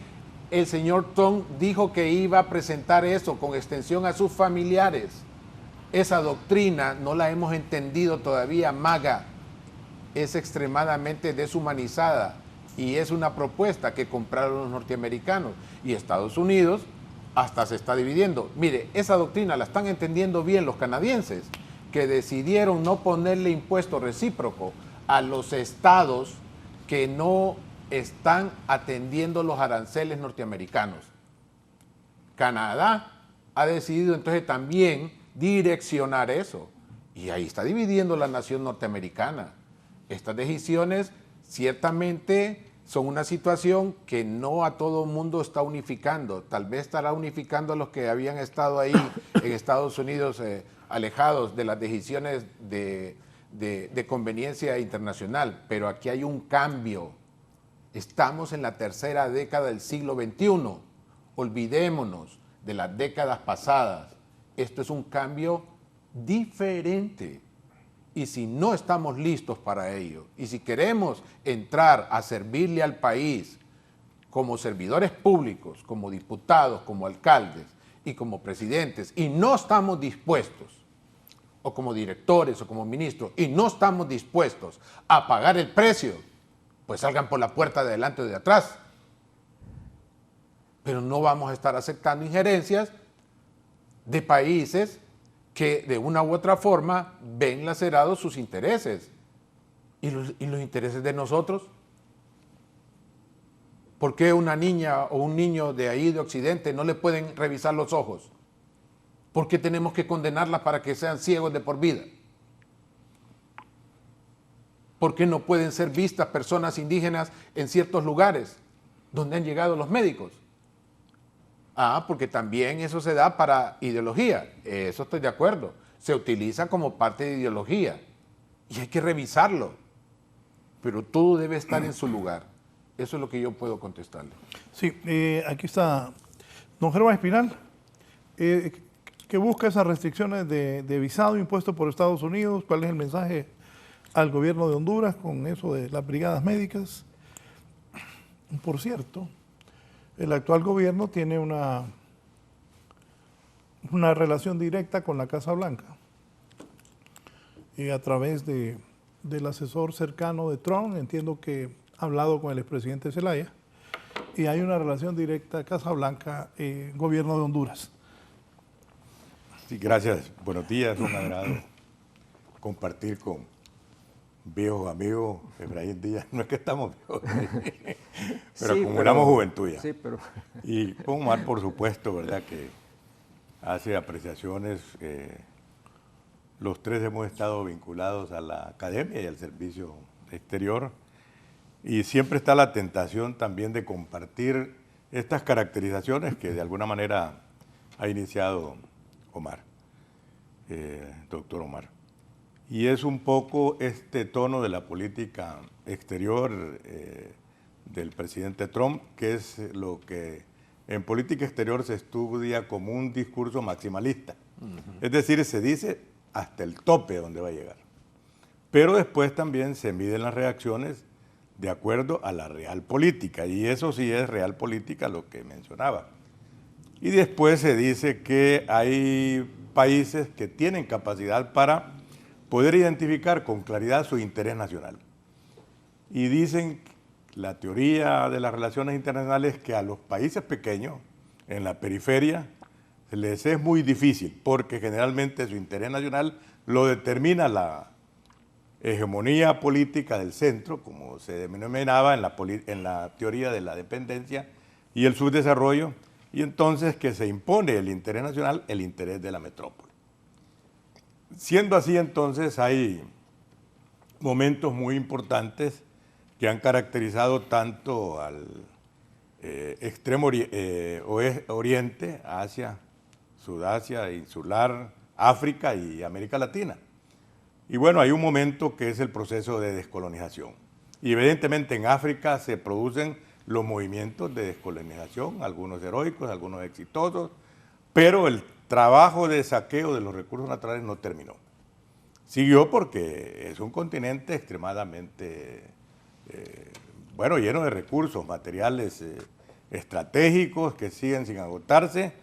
el señor Trump dijo que iba a presentar eso con extensión a sus familiares. Esa doctrina no la hemos entendido todavía, MAGA. Es extremadamente deshumanizada y es una propuesta que compraron los norteamericanos y Estados Unidos hasta se está dividiendo. Mire, esa doctrina la están entendiendo bien los canadienses, que decidieron no ponerle impuesto recíproco a los estados que no están atendiendo los aranceles norteamericanos. Canadá ha decidido entonces también direccionar eso. Y ahí está dividiendo la nación norteamericana. Estas decisiones ciertamente son una situación que no a todo el mundo está unificando. Tal vez estará unificando a los que habían estado ahí en Estados Unidos alejados de las decisiones de conveniencia internacional. Pero aquí hay un cambio. Estamos en la tercera década del siglo XXI. Olvidémonos de las décadas pasadas. Esto es un cambio diferente. Y si no estamos listos para ello, y si queremos entrar a servirle al país como servidores públicos, como diputados, como alcaldes y como presidentes, y no estamos dispuestos, o como directores o como ministros, y no estamos dispuestos a pagar el precio, pues salgan por la puerta de adelante o de atrás. Pero no vamos a estar aceptando injerencias de países que de una u otra forma ven lacerados sus intereses. ¿Y los intereses de nosotros? ¿Por qué una niña o un niño de ahí de Occidente no le pueden revisar los ojos? ¿Por qué tenemos que condenarlas para que sean ciegos de por vida? ¿Por qué no pueden ser vistas personas indígenas en ciertos lugares donde han llegado los médicos? Porque también eso se da para ideología. Eso estoy de acuerdo. Se utiliza como parte de ideología. Y hay que revisarlo. Pero todo debe estar en su lugar. Eso es lo que yo puedo contestarle. Sí, aquí está don Germán Espinal, que busca esas restricciones de visado impuesto por Estados Unidos. ¿Cuál es el mensaje al gobierno de Honduras con eso de las brigadas médicas? Por cierto, el actual gobierno tiene una relación directa con la Casa Blanca y a través del asesor cercano de Trump, entiendo que ha hablado con el expresidente Zelaya y hay una relación directa Casa Blanca, gobierno de Honduras. Sí, gracias. Buenos días, un agrado compartir con viejo amigo Efraín Díaz, no es que estamos viejos, pero Sí, acumulamos juventud ya. Sí, pero... Y con Omar, por supuesto, ¿verdad? Que hace apreciaciones. Los tres hemos estado vinculados a la academia y al servicio exterior. Y siempre está la tentación también de compartir estas caracterizaciones que de alguna manera ha iniciado Omar, doctor Omar. Y es un poco este tono de la política exterior del presidente Trump, que es lo que en política exterior se estudia como un discurso maximalista. Es decir, se dice hasta el tope donde va a llegar. Pero después también se miden las reacciones de acuerdo a la real política, y eso sí es real política lo que mencionaba. Y después se dice que hay países que tienen capacidad para poder identificar con claridad su interés nacional. Y dicen la teoría de las relaciones internacionales que a los países pequeños, en la periferia, les es muy difícil, porque generalmente su interés nacional lo determina la hegemonía política del centro, como se denominaba en la teoría de la dependencia y el subdesarrollo, y entonces que se impone el interés nacional, el interés de la metrópoli. Siendo así, entonces, hay momentos muy importantes que han caracterizado tanto al extremo oriente, Asia, Sudasia, Insular, África y América Latina. Y bueno, hay un momento que es el proceso de descolonización. Y evidentemente en África se producen los movimientos de descolonización, algunos heroicos, algunos exitosos, pero el trabajo de saqueo de los recursos naturales no terminó. Siguió porque es un continente extremadamente, lleno de recursos materiales estratégicos que siguen sin agotarse.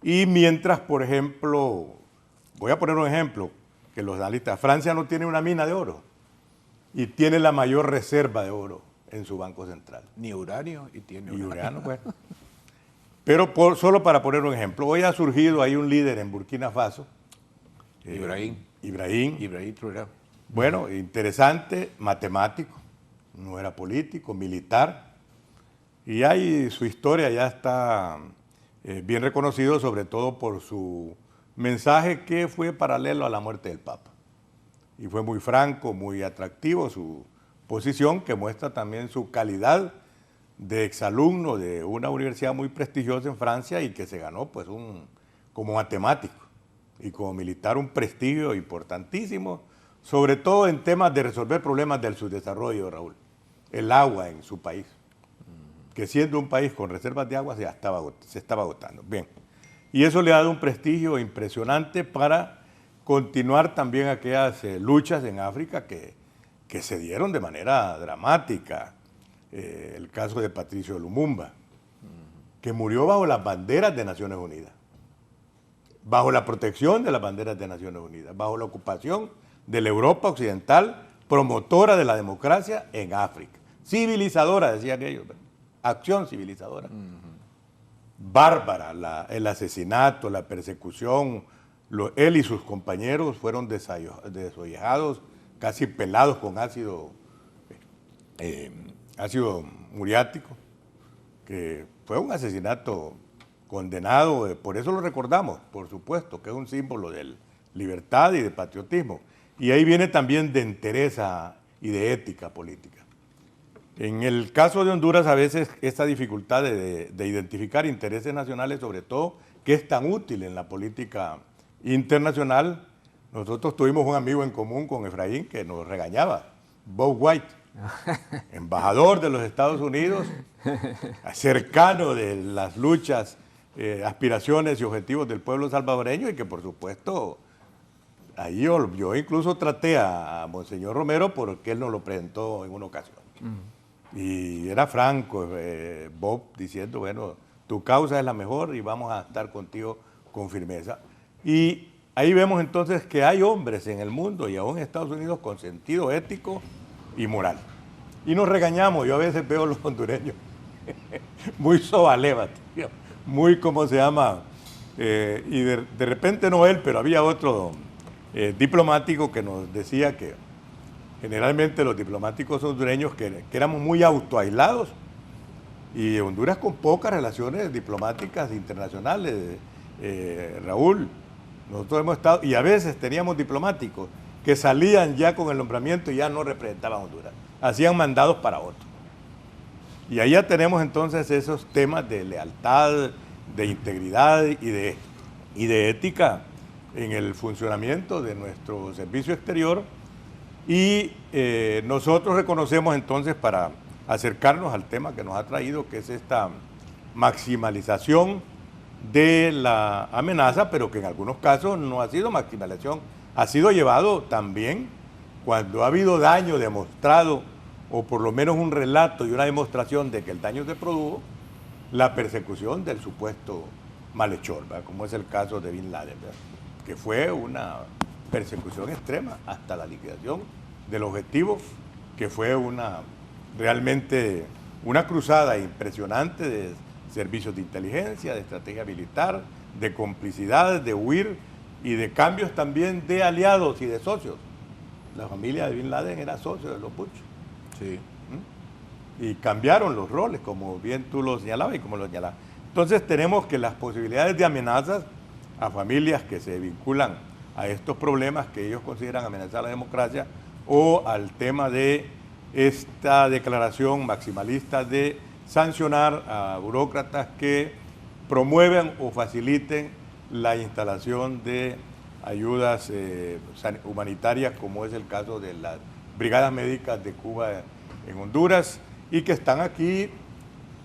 Y mientras, por ejemplo, voy a poner un ejemplo, que los analistas, Francia no tiene una mina de oro y tiene la mayor reserva de oro en su banco central. Ni uranio y tiene uranio. Bueno. Pero solo para poner un ejemplo, hoy ha surgido ahí un líder en Burkina Faso. Ibrahim Traoré. Bueno, interesante, matemático, no era político, militar. Y ahí su historia ya está bien reconocido, sobre todo por su mensaje que fue paralelo a la muerte del Papa. Y fue muy franco, muy atractivo su posición, que muestra también su calidad de exalumno de una universidad muy prestigiosa en Francia y que se ganó pues como matemático y como militar un prestigio importantísimo, sobre todo en temas de resolver problemas del subdesarrollo, Raúl. El agua en su país, que siendo un país con reservas de agua se estaba agotando. Bien. Y eso le ha dado un prestigio impresionante para continuar también aquellas luchas en África que se dieron de manera dramática. El caso de Patricio Lumumba, que murió bajo las banderas de Naciones Unidas, bajo la protección de las banderas de Naciones Unidas, bajo la ocupación de la Europa occidental, promotora de la democracia en África. Civilizadora, decían ellos, ¿verdad? Acción civilizadora. Bárbara, el asesinato, la persecución, él y sus compañeros fueron desollejados, casi pelados con ácido muriático, que fue un asesinato condenado, por eso lo recordamos, por supuesto, que es un símbolo de libertad y de patriotismo. Y ahí viene también de entereza y de ética política. En el caso de Honduras, a veces esta dificultad de identificar intereses nacionales, sobre todo, que es tan útil en la política internacional. Nosotros tuvimos un amigo en común con Efraín que nos regañaba, Bob White, embajador de los Estados Unidos, cercano de las luchas, aspiraciones y objetivos del pueblo salvadoreño, y que por supuesto, ahí yo incluso traté a Monseñor Romero porque él nos lo presentó en una ocasión. Y era franco, Bob, diciendo, bueno, tu causa es la mejor y vamos a estar contigo con firmeza. Y ahí vemos entonces que hay hombres en el mundo y aún en Estados Unidos con sentido ético y moral. Y nos regañamos, yo a veces veo a los hondureños muy sobalevas, muy, ¿cómo se llama? Y de repente no él, pero había otro diplomático que nos decía que generalmente los diplomáticos hondureños que éramos muy autoaislados, y Honduras con pocas relaciones diplomáticas internacionales, Raúl. Nosotros hemos estado, y a veces teníamos diplomáticos que salían ya con el nombramiento y ya no representaban a Honduras, hacían mandados para otros. Y ahí ya tenemos entonces esos temas de lealtad, de integridad y de ética en el funcionamiento de nuestro servicio exterior. Y nosotros reconocemos entonces, para acercarnos al tema que nos ha traído, que es esta maximalización de la amenaza, pero que en algunos casos no ha sido maximalización, ha sido llevado también cuando ha habido daño demostrado, o por lo menos un relato y una demostración de que el daño se produjo, la persecución del supuesto malhechor, ¿verdad? Como es el caso de Bin Laden, ¿verdad? Que fue una persecución extrema hasta la liquidación del objetivo, que fue realmente una cruzada impresionante de servicios de inteligencia, de estrategia militar, de complicidad, de huir y de cambios también de aliados y de socios. La familia de Bin Laden era socio de los Bush. Sí. Y cambiaron los roles, como bien tú lo señalabas y como lo señalabas. Entonces tenemos que las posibilidades de amenazas a familias que se vinculan a estos problemas que ellos consideran amenazar a la democracia, o al tema de esta declaración maximalista de sancionar a burócratas que promueven o faciliten la instalación de ayudas humanitarias, como es el caso de las brigadas médicas de Cuba en Honduras, y que están aquí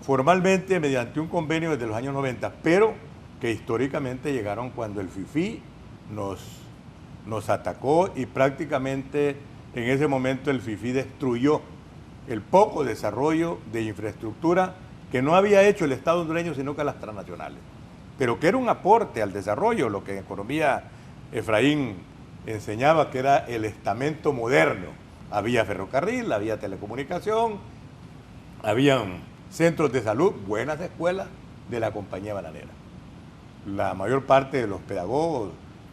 formalmente mediante un convenio desde los años 90, pero que históricamente llegaron cuando el FIFI nos atacó, y prácticamente en ese momento el FIFI destruyó el poco desarrollo de infraestructura que no había hecho el Estado hondureño, sino que las transnacionales, pero que era un aporte al desarrollo, lo que en economía Efraín enseñaba que era el estamento moderno. Había ferrocarril, había telecomunicación, habían centros de salud, buenas escuelas de la compañía bananera. La mayor parte de los pedagogos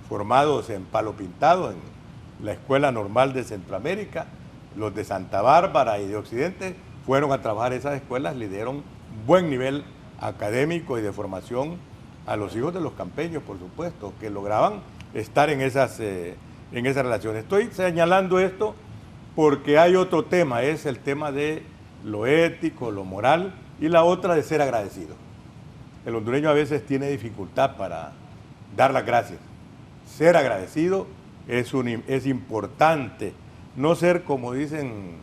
formados en Palo Pintado, en la Escuela Normal de Centroamérica, los de Santa Bárbara y de Occidente, fueron a trabajar esas escuelas, le dieron buen nivel académico y de formación a los hijos de los campeños, por supuesto, que lograban estar en esas relaciones. Estoy señalando esto porque hay otro tema, es el tema de lo ético, lo moral, y la otra de ser agradecido. El hondureño a veces tiene dificultad para dar las gracias. Ser agradecido es importante, no ser, como dicen,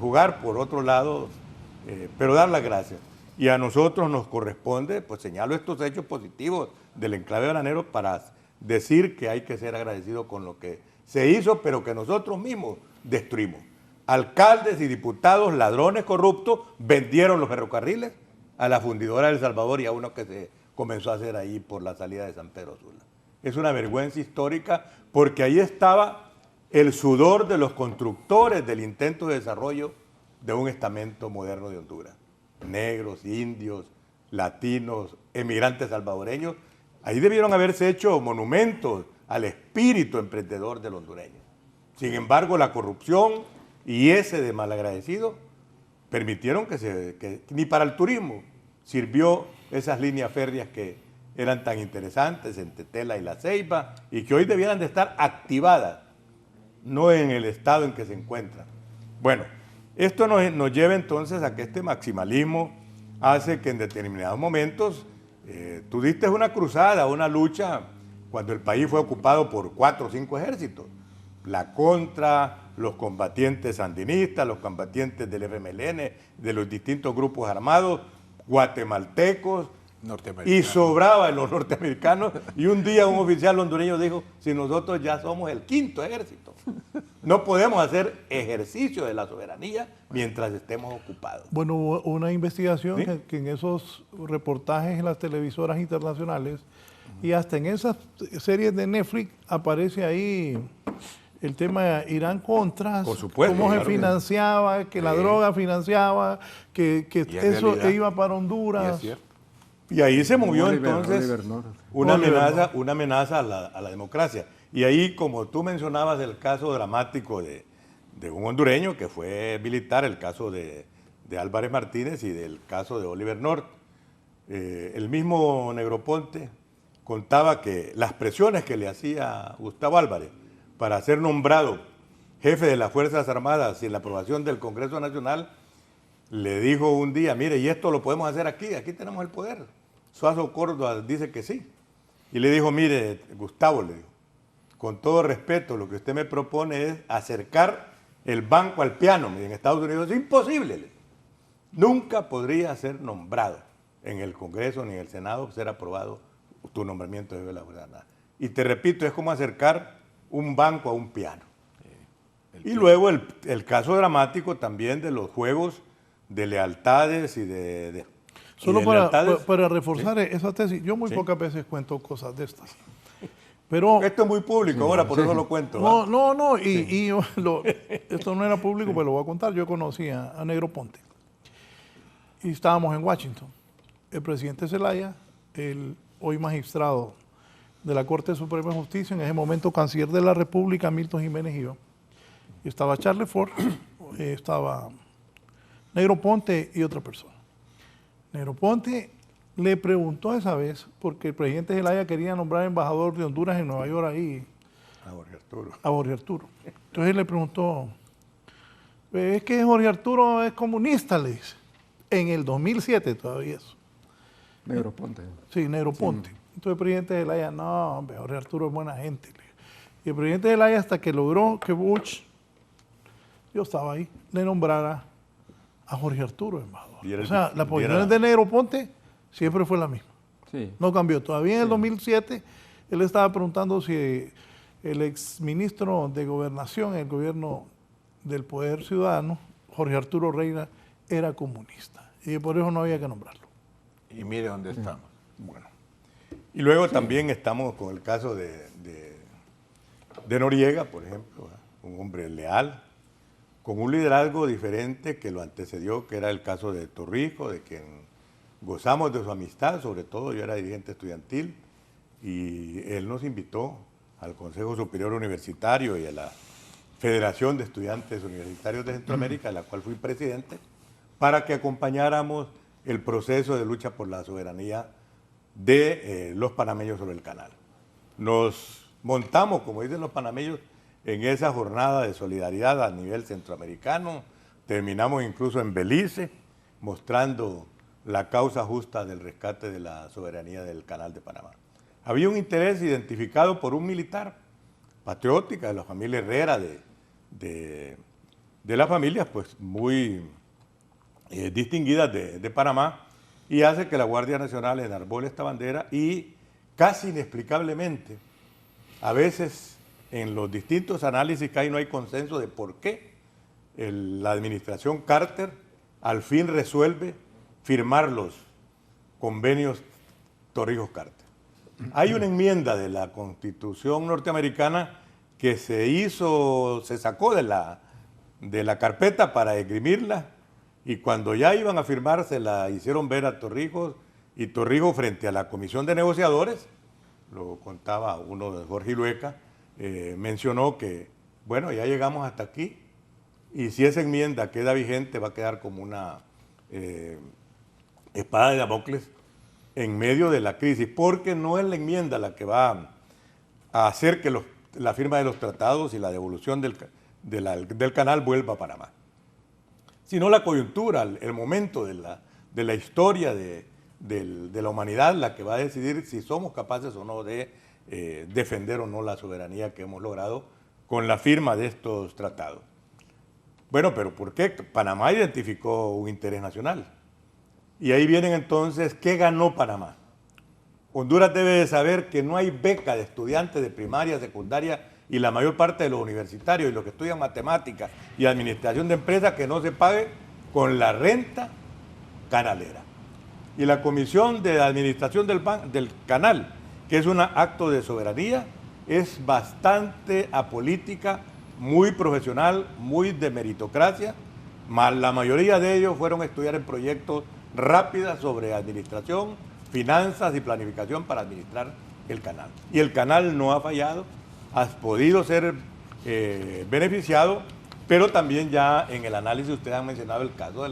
jugar por otro lado, pero dar las gracias. Y a nosotros nos corresponde, pues señalo estos hechos positivos del enclave bananero para decir que hay que ser agradecido con lo que se hizo, pero que nosotros mismos destruimos. Alcaldes y diputados, ladrones corruptos, vendieron los ferrocarriles a la fundidora del Salvador y a uno que se comenzó a hacer ahí por la salida de San Pedro Sula. Es una vergüenza histórica, porque ahí estaba el sudor de los constructores del intento de desarrollo de un estamento moderno de Honduras. Negros, indios, latinos, emigrantes salvadoreños. Ahí debieron haberse hecho monumentos al espíritu emprendedor del hondureño. Sin embargo, la corrupción y ese de malagradecido permitieron que ni para el turismo sirvió esas líneas férreas que eran tan interesantes en Tetela y La Ceiba, y que hoy debieran de estar activadas, no en el estado en que se encuentran. Bueno, esto nos lleva entonces a que este maximalismo hace que en determinados momentos, tú diste una cruzada, una lucha, cuando el país fue ocupado por 4 o 5 ejércitos, la contra, los combatientes sandinistas, los combatientes del FMLN, de los distintos grupos armados, guatemaltecos, y sobraban los norteamericanos, y un día un oficial hondureño dijo, si nosotros ya somos el 5.º ejército, no podemos hacer ejercicio de la soberanía mientras estemos ocupados. Bueno, hubo una investigación, ¿sí?, que en esos reportajes en las televisoras internacionales y hasta en esas series de Netflix aparece ahí el tema Irán-Contras, por supuesto, cómo claro, se financiaba, que la droga financiaba, que eso realidad iba para Honduras. Y es cierto. Y ahí se movió entonces Oliver North. una amenaza a la democracia. Y ahí, como tú mencionabas, el caso dramático de un hondureño que fue militar, el caso de Álvarez Martínez y del caso de Oliver North. El mismo Negroponte contaba que las presiones que le hacía Gustavo Álvarez para ser nombrado jefe de las Fuerzas Armadas sin la aprobación del Congreso Nacional, le dijo un día, mire, y esto lo podemos hacer aquí tenemos el poder. Suazo Córdoba dice que sí. Y le dijo, mire, Gustavo, le dijo, con todo respeto, lo que usted me propone es acercar el banco al piano. En Estados Unidos es imposible. Le dijo. Nunca podría ser nombrado en el Congreso ni en el Senado, ser aprobado tu nombramiento de jefe de la Fuerza Armada. Y te repito, es como acercar un banco a un piano. Y luego el caso dramático también de los juegos de lealtades y de Solo lealtades. para reforzar esa tesis, yo muy pocas veces cuento cosas de estas. Pero esto es muy público ahora, por eso lo cuento. No, esto no era público, pero lo voy a contar. Yo conocí a Negroponte y estábamos en Washington. El presidente Zelaya, el hoy magistrado de la Corte Suprema de Justicia, en ese momento canciller de la República, Milton Jiménez, y yo. Y estaba Charles Ford, estaba Negroponte y otra persona. Negroponte le preguntó esa vez, porque el presidente Zelaya quería nombrar embajador de Honduras en Nueva York ahí. A Jorge Arturo. Entonces él le preguntó, es que Jorge Arturo es comunista, le dice. En el 2007 todavía eso. Negroponte. Sí, Negroponte. Sí. Entonces el presidente Zelaya, no, hombre, Jorge Arturo es buena gente. Y el presidente Zelaya, hasta que logró que Bush, yo estaba ahí, le nombrara a Jorge Arturo embajador. O sea, la posición de Negroponte siempre fue la misma. Sí. No cambió. Todavía en el 2007, él estaba preguntando si el exministro de Gobernación, el gobierno del Poder Ciudadano, Jorge Arturo Reina, era comunista. Y por eso no había que nombrarlo. Y mire dónde estamos. Bueno. Y luego también estamos con el caso de Noriega, por ejemplo, un hombre leal, con un liderazgo diferente que lo antecedió, que era el caso de Torrijos, de quien gozamos de su amistad, sobre todo yo era dirigente estudiantil, y él nos invitó al Consejo Superior Universitario y a la Federación de Estudiantes Universitarios de Centroamérica, de la cual fui presidente, para que acompañáramos el proceso de lucha por la soberanía de los panameños sobre el canal. Nos montamos, como dicen los panameños, en esa jornada de solidaridad a nivel centroamericano. Terminamos incluso en Belice, mostrando la causa justa del rescate de la soberanía del Canal de Panamá. Había un interés identificado por un militar patriótica de la familia Herrera, de las familias pues muy distinguidas de Panamá, y hace que la Guardia Nacional enarbole esta bandera y casi inexplicablemente, a veces en los distintos análisis que hay no hay consenso de por qué la administración Carter al fin resuelve firmar los convenios Torrijos-Carter. Hay una enmienda de la Constitución norteamericana que se sacó de la carpeta para esgrimirla, y cuando ya iban a firmar se la hicieron ver a Torrijos, y Torrijos frente a la comisión de negociadores, lo contaba uno de Jorge Ilueca, mencionó que, bueno, ya llegamos hasta aquí, y si esa enmienda queda vigente va a quedar como una espada de Damocles en medio de la crisis, porque no es la enmienda la que va a hacer que la firma de los tratados y la devolución del canal vuelva a Panamá, sino la coyuntura, el momento de la historia de la humanidad, la que va a decidir si somos capaces o no de defender o no la soberanía que hemos logrado con la firma de estos tratados. Bueno, pero ¿por qué? Panamá identificó un interés nacional. Y ahí vienen entonces, ¿qué ganó Panamá? Honduras debe de saber que no hay beca de estudiantes de primaria, secundaria y la mayor parte de los universitarios y los que estudian matemáticas y administración de empresas que no se pague con la renta canalera. Y la Comisión de Administración del Canal, que es un acto de soberanía, es bastante apolítica, muy profesional, muy de meritocracia, más la mayoría de ellos fueron a estudiar en proyectos rápidos sobre administración, finanzas y planificación para administrar el canal. Y el canal no ha fallado, has podido ser beneficiado, pero también ya en el análisis ustedes han mencionado el caso de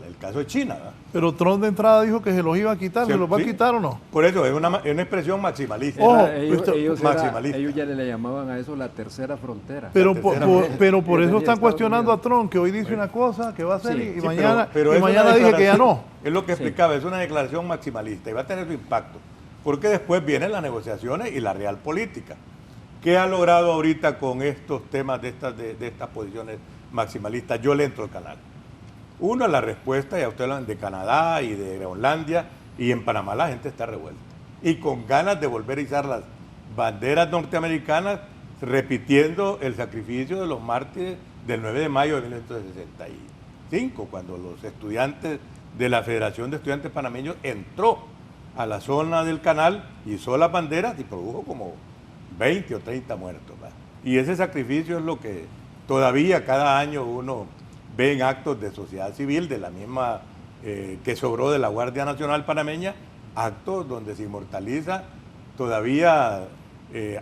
el caso de China, ¿verdad? Pero Trump de entrada dijo que se los iba a quitar, ¿se los va a quitar o no? Por eso, es una expresión maximalista. Ojo, ellos ya le llamaban a eso la tercera frontera. Pero por eso están cuestionando a Trump, que hoy dice una cosa que va a hacer y mañana, pero mañana dice que ya no. Es lo que explicaba, es una declaración maximalista y va a tener su impacto. Porque después vienen las negociaciones y la real política. ¿Qué ha logrado ahorita con estos temas de estas posiciones maximalistas? Yo le entro al canal. Uno, la respuesta, ya ustedes hablan de Canadá y de Groenlandia, y en Panamá la gente está revuelta. Y con ganas de volver a izar las banderas norteamericanas, repitiendo el sacrificio de los mártires del 9 de mayo de 1965, cuando los estudiantes de la Federación de Estudiantes Panameños entró a la zona del canal, izó las banderas y produjo como 20 o 30 muertos, ¿verdad? Y ese sacrificio es lo que todavía cada año uno ve en actos de sociedad civil, de la misma que sobró de la Guardia Nacional Panameña, actos donde se inmortaliza. Todavía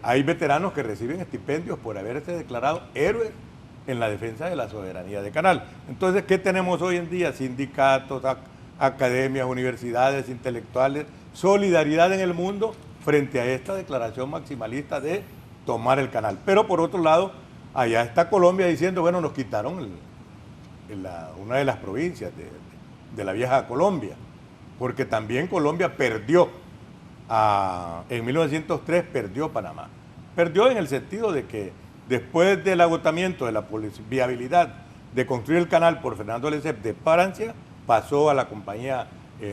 hay veteranos que reciben estipendios por haberse declarado héroes en la defensa de la soberanía de canal. Entonces, ¿qué tenemos hoy en día? Sindicatos, academias, universidades, intelectuales, solidaridad en el mundo frente a esta declaración maximalista de tomar el canal. Pero por otro lado, allá está Colombia diciendo, bueno, nos quitaron una de las provincias de la vieja Colombia, porque también Colombia perdió, en 1903 perdió Panamá. Perdió en el sentido de que después del agotamiento de la viabilidad de construir el canal por Fernando Lesseps de Francia, pasó a la compañía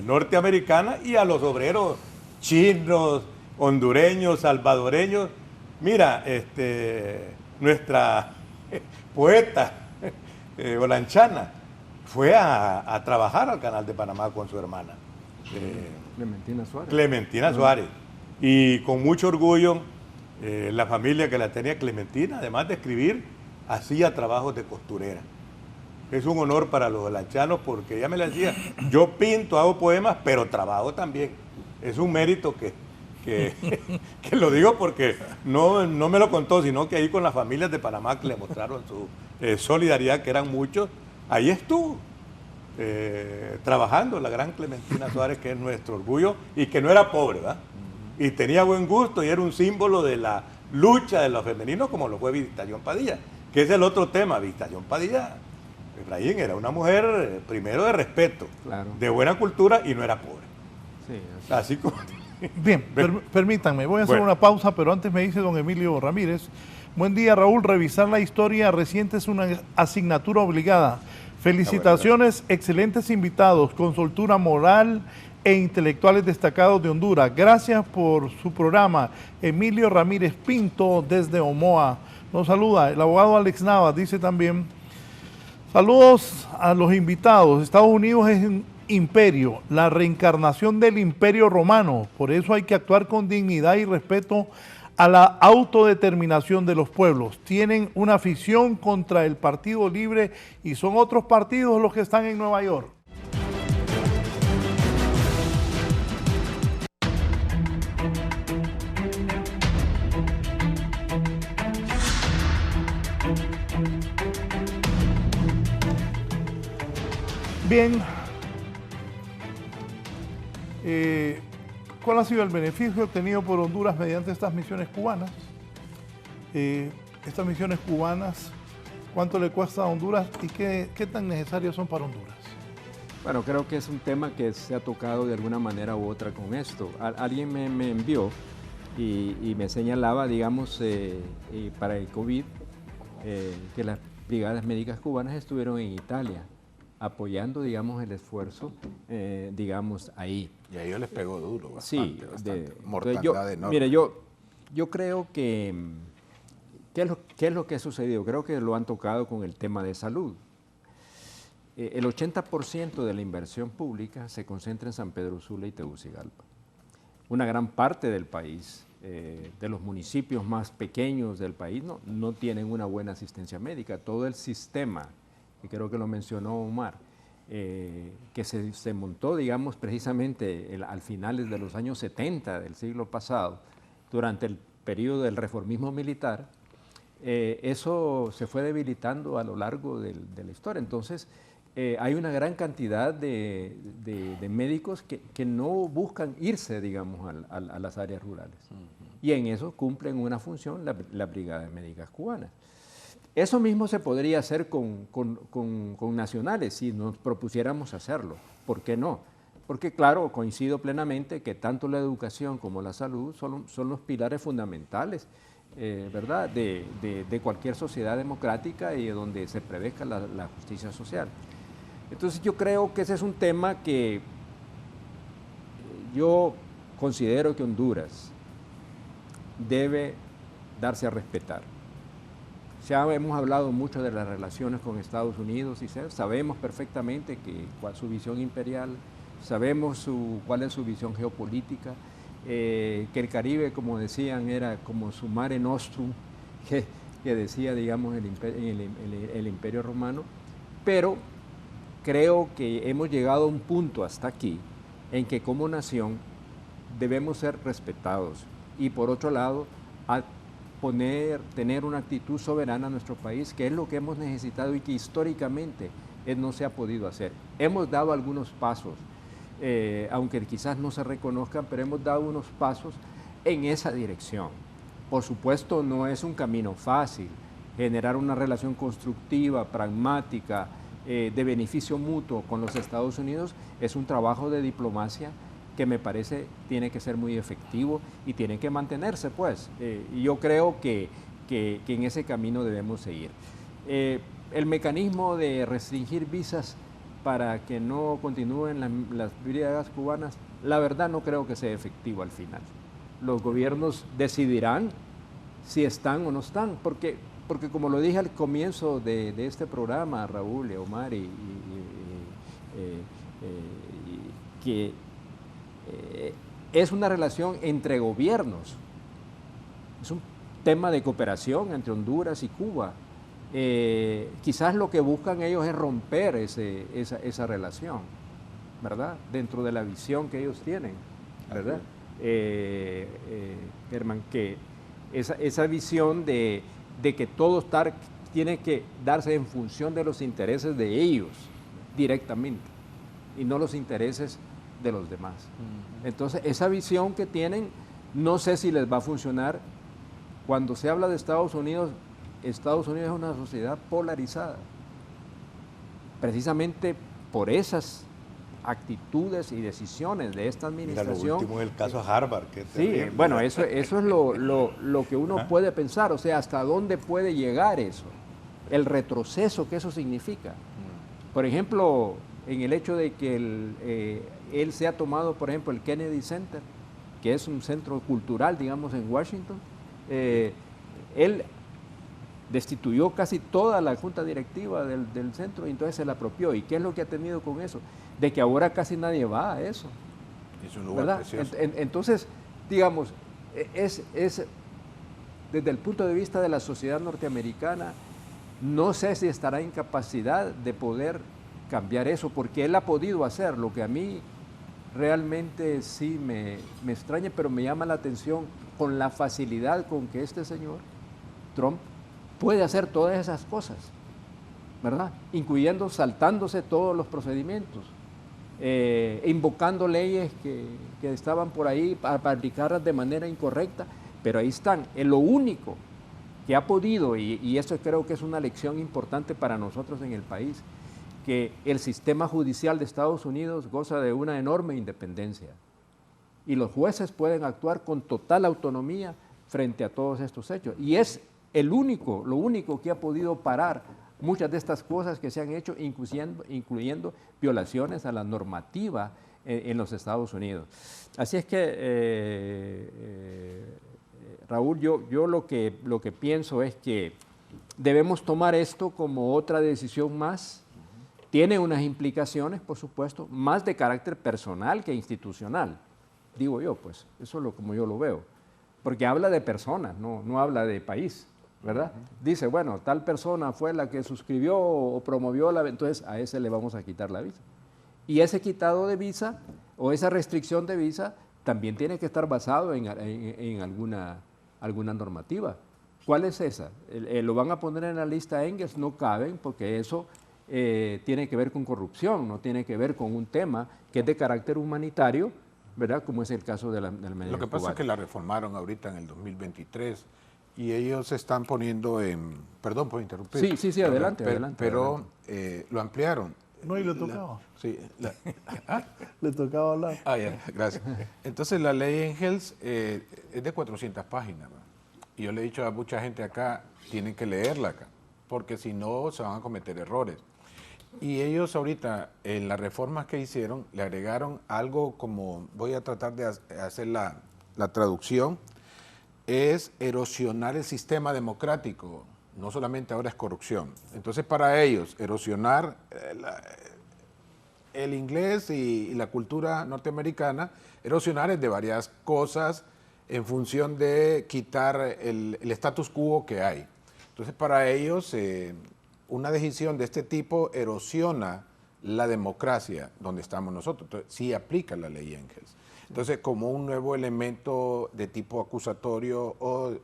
norteamericana y a los obreros chinos, hondureños, salvadoreños. Mira, nuestra poeta Olanchana fue a trabajar al canal de Panamá con su hermana. Clementina Suárez. Y con mucho orgullo, la familia que la tenía Clementina, además de escribir, hacía trabajos de costurera. Es un honor para los olanchanos porque ella me le decía, yo pinto, hago poemas, pero trabajo también. Es un mérito que lo digo porque no me lo contó, sino que ahí con las familias de Panamá que le mostraron su solidaridad, que eran muchos, ahí estuvo trabajando la gran Clementina Suárez, que es nuestro orgullo y que no era pobre, ¿verdad? Y tenía buen gusto y era un símbolo de la lucha de los femeninos, como lo fue Visitación Padilla, que es el otro tema. Visitación Padilla, Efraín, era una mujer primero de respeto, claro, de buena cultura y no era pobre. Sí, así como... Bien, permítanme, voy a hacer una pausa, pero antes me dice don Emilio Ramírez. Buen día, Raúl. Revisar la historia reciente es una asignatura obligada. Felicitaciones, excelentes invitados, con soltura moral e intelectuales destacados de Honduras. Gracias por su programa. Emilio Ramírez Pinto, desde Omoa. Nos saluda. El abogado Alex Navas dice también, saludos a los invitados. Estados Unidos es un imperio, la reencarnación del imperio romano. Por eso hay que actuar con dignidad y respeto a la autodeterminación de los pueblos. Tienen una afición contra el Partido Libre y son otros partidos los que están en Nueva York. Bien, ¿cuál ha sido el beneficio obtenido por Honduras mediante estas misiones cubanas? Estas misiones cubanas, ¿cuánto le cuesta a Honduras y qué tan necesarias son para Honduras? Bueno, creo que es un tema que se ha tocado de alguna manera u otra con esto. Alguien me envió y me señalaba, digamos, para el COVID, que las brigadas médicas cubanas estuvieron en Italia, apoyando, digamos, el esfuerzo, digamos, ahí. Y a ellos les pegó duro, bastante, sí, bastante. Mortandad enorme. Mire, yo creo que, ¿qué es lo que ha sucedido? Creo que lo han tocado con el tema de salud. El 80% de la inversión pública se concentra en San Pedro Sula y Tegucigalpa. Una gran parte del país, de los municipios más pequeños del país, no tienen una buena asistencia médica. Todo el sistema, y creo que lo mencionó Omar, que se montó, digamos, precisamente al finales de los años 70 del siglo pasado, durante periodo del reformismo militar, eso se fue debilitando a lo largo de la historia. Entonces, hay una gran cantidad de médicos que no buscan irse, digamos, a las áreas rurales. Y en eso cumplen una función las brigadas médicas cubanas. Eso mismo se podría hacer con nacionales si nos propusiéramos hacerlo. ¿Por qué no? Porque, claro, coincido plenamente que tanto la educación como la salud son los pilares fundamentales, ¿verdad?, de cualquier sociedad democrática y donde se prevezca la justicia social. Entonces yo creo que ese es un tema que yo considero que Honduras debe darse a respetar. Ya hemos hablado mucho de las relaciones con Estados Unidos y sabemos perfectamente cuál es su visión imperial, sabemos cuál es su visión geopolítica, que el Caribe, como decían, era como su mare nostrum, que decía, digamos, el Imperio Romano, pero creo que hemos llegado a un punto hasta aquí en que como nación debemos ser respetados y, por otro lado, tener una actitud soberana en nuestro país, que es lo que hemos necesitado y que históricamente no se ha podido hacer. Hemos dado algunos pasos, aunque quizás no se reconozcan, pero hemos dado unos pasos en esa dirección. Por supuesto, no es un camino fácil. Generar una relación constructiva, pragmática, de beneficio mutuo con los Estados Unidos es un trabajo de diplomacia que me parece tiene que ser muy efectivo y tiene que mantenerse, pues. Y yo creo que en ese camino debemos seguir. El mecanismo de restringir visas para que no continúen las brigadas cubanas, la verdad no creo que sea efectivo al final. Los gobiernos decidirán si están o no están, porque como lo dije al comienzo de este programa, Raúl, Omar, que es una relación entre gobiernos, es un tema de cooperación entre Honduras y Cuba. Quizás lo que buscan ellos es romper esa relación, ¿verdad? Dentro de la visión que ellos tienen, ¿verdad? Germán, que esa visión de que todo tiene que darse en función de los intereses de ellos directamente y no los intereses de los demás. Entonces, esa visión que tienen, no sé si les va a funcionar. Cuando se habla de Estados Unidos es una sociedad polarizada, precisamente por esas actitudes y decisiones de esta administración. Mira, lo último es el caso Harvard. Que es sí, terrible. bueno, eso es lo que uno puede pensar, o sea, hasta dónde puede llegar eso, el retroceso que eso significa. Por ejemplo, en el hecho de que él se ha tomado, por ejemplo, el Kennedy Center, que es un centro cultural, digamos, en Washington, él destituyó casi toda la junta directiva del centro y entonces se la apropió. ¿Y qué es lo que ha tenido con eso? De que ahora casi nadie va a eso. Es un lugar precioso. Entonces, digamos, es desde el punto de vista de la sociedad norteamericana, no sé si estará en capacidad de poder cambiar eso, porque él ha podido hacer lo que a mí realmente sí me extraña, pero me llama la atención con la facilidad con que este señor, Trump, puede hacer todas esas cosas, ¿verdad? Incluyendo saltándose todos los procedimientos, invocando leyes que estaban por ahí para aplicarlas de manera incorrecta, pero ahí están. Lo único que ha podido, y eso creo que es una lección importante para nosotros en el país, que el sistema judicial de Estados Unidos goza de una enorme independencia y los jueces pueden actuar con total autonomía frente a todos estos hechos. Y es lo único que ha podido parar muchas de estas cosas que se han hecho, incluyendo violaciones a la normativa en los Estados Unidos. Así es que, Raúl, yo lo que pienso es que debemos tomar esto como otra decisión más. Tiene unas implicaciones, por supuesto, más de carácter personal que institucional, digo yo, pues, eso es como yo lo veo, porque habla de personas, no habla de país, ¿verdad? Dice, bueno, tal persona fue la que suscribió o promovió entonces a ese le vamos a quitar la visa. Y ese quitado de visa o esa restricción de visa también tiene que estar basado en alguna alguna normativa. ¿Cuál es esa? ¿Lo van a poner en la lista Engels? No caben, porque eso tiene que ver con corrupción, no tiene que ver con un tema que es de carácter humanitario, ¿verdad? Como es el caso de la medida. Lo que pasa es que la reformaron ahorita en el 2023 y ellos se están poniendo en... Perdón por interrumpir. Sí, adelante, adelante. Pero lo ampliaron. No, y le tocaba. Sí. Le tocaba hablar. Ya, gracias. Entonces la ley Engels es de 400 páginas, ¿no? Y yo le he dicho a mucha gente acá, tienen que leerla acá, porque si no se van a cometer errores. Y ellos ahorita, en las reformas que hicieron, le agregaron algo como, voy a tratar de hacer la traducción, es erosionar el sistema democrático, no solamente ahora es corrupción. Entonces para ellos, erosionar el inglés y la cultura norteamericana, erosionar es de varias cosas, en función de quitar el status quo que hay. Entonces, para ellos, una decisión de este tipo erosiona la democracia donde estamos nosotros. Entonces, sí aplica la ley Engels. Entonces, como un nuevo elemento de tipo acusatorio o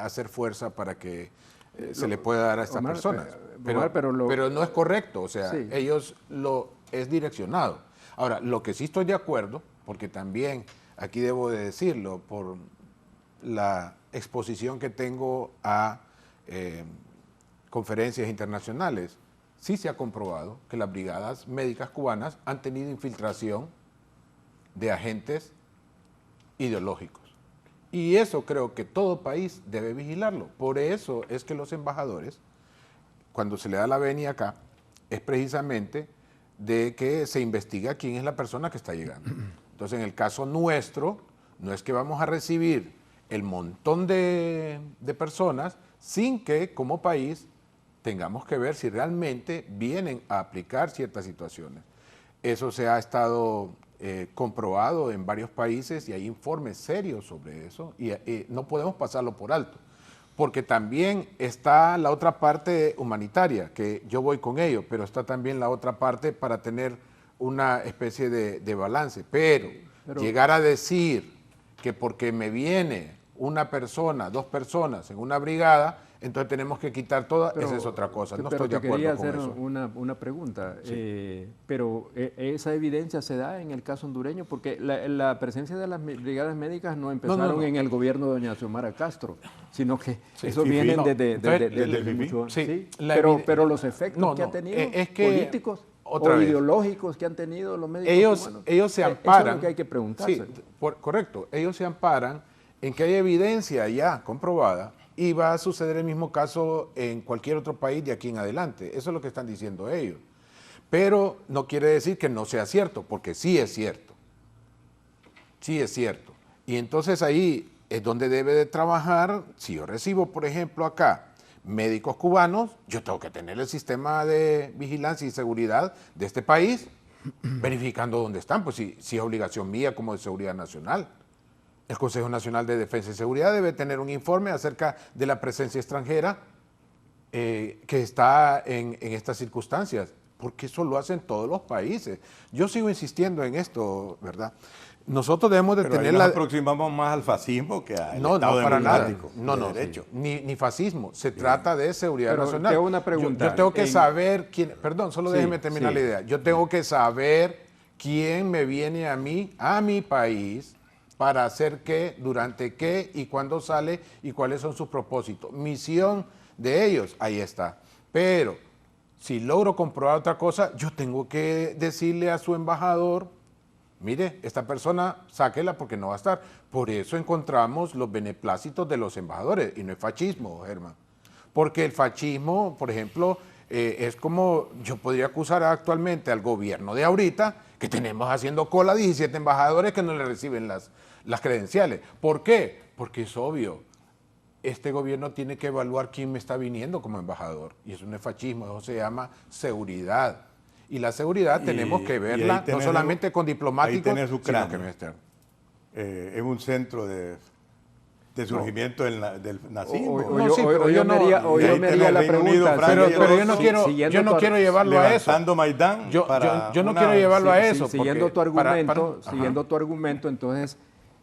hacer fuerza para que se le pueda dar a estas personas. Pero no es correcto, o sea, sí. Ellos es direccionado. Ahora, lo que sí estoy de acuerdo, porque también... Aquí debo de decirlo, por la exposición que tengo a conferencias internacionales, sí se ha comprobado que las brigadas médicas cubanas han tenido infiltración de agentes ideológicos. Y eso creo que todo país debe vigilarlo. Por eso es que los embajadores, cuando se le da la venia acá, es precisamente de que se investiga quién es la persona que está llegando. Entonces, en el caso nuestro, no es que vamos a recibir el montón de personas sin que, como país, tengamos que ver si realmente vienen a aplicar ciertas situaciones. Eso se ha estado comprobado en varios países y hay informes serios sobre eso y no podemos pasarlo por alto. Porque también está la otra parte humanitaria, que yo voy con ello, pero está también la otra parte para tener una especie de balance, pero llegar a decir que porque me viene una persona, 2 personas en una brigada, entonces tenemos que quitar todas, esa es otra cosa, no estoy de acuerdo con eso. Quería hacer una pregunta, sí. Pero esa evidencia se da en el caso hondureño, porque la presencia de las brigadas médicas no empezaron en el gobierno de doña Xiomara Castro, sino que eso viene desde mucho antes. Sí, pero los efectos que ha tenido políticos ideológicos que han tenido los médicos cubanos. Ellos se amparan. Eso es lo que hay que preguntarse. Sí, correcto. Ellos se amparan en que hay evidencia ya comprobada y va a suceder el mismo caso en cualquier otro país de aquí en adelante. Eso es lo que están diciendo ellos. Pero no quiere decir que no sea cierto, porque sí es cierto. Sí es cierto. Y entonces ahí es donde debe de trabajar. Si yo recibo, por ejemplo, acá médicos cubanos, yo tengo que tener el sistema de vigilancia y seguridad de este país verificando dónde están, pues si es obligación mía como de seguridad nacional. El Consejo Nacional de Defensa y Seguridad debe tener un informe acerca de la presencia extranjera que está en estas circunstancias, porque eso lo hacen todos los países. Yo sigo insistiendo en esto, ¿verdad? Nosotros debemos de tener nos aproximamos más al fascismo que al Estado para nada. No, derecho. Ni fascismo. Se trata de seguridad nacional. Tengo una pregunta. Yo tengo que saber quién... Perdón, solo déjeme terminar la idea. Yo tengo que saber quién me viene a mí, a mi país, para hacer qué, durante qué y cuándo sale y cuáles son sus propósitos. Misión de ellos, ahí está. Pero si logro comprobar otra cosa, yo tengo que decirle a su embajador: mire, esta persona, sáquela porque no va a estar. Por eso encontramos los beneplácitos de los embajadores, y no es fascismo, Germán. Porque el fascismo, por ejemplo, es como yo podría acusar actualmente al gobierno de ahorita, que tenemos haciendo cola 17 embajadores que no le reciben las credenciales. ¿Por qué? Porque es obvio. Este gobierno tiene que evaluar quién me está viniendo como embajador. Y eso no es fascismo, eso se llama seguridad. Y la seguridad tenemos que verla no solamente con diplomáticos, sino que es un centro de surgimiento del nazismo. Yo me haría la pregunta, pero yo no quiero llevarlo a eso. Maidán yo no quiero llevarlo a eso. Siguiendo tu argumento, entonces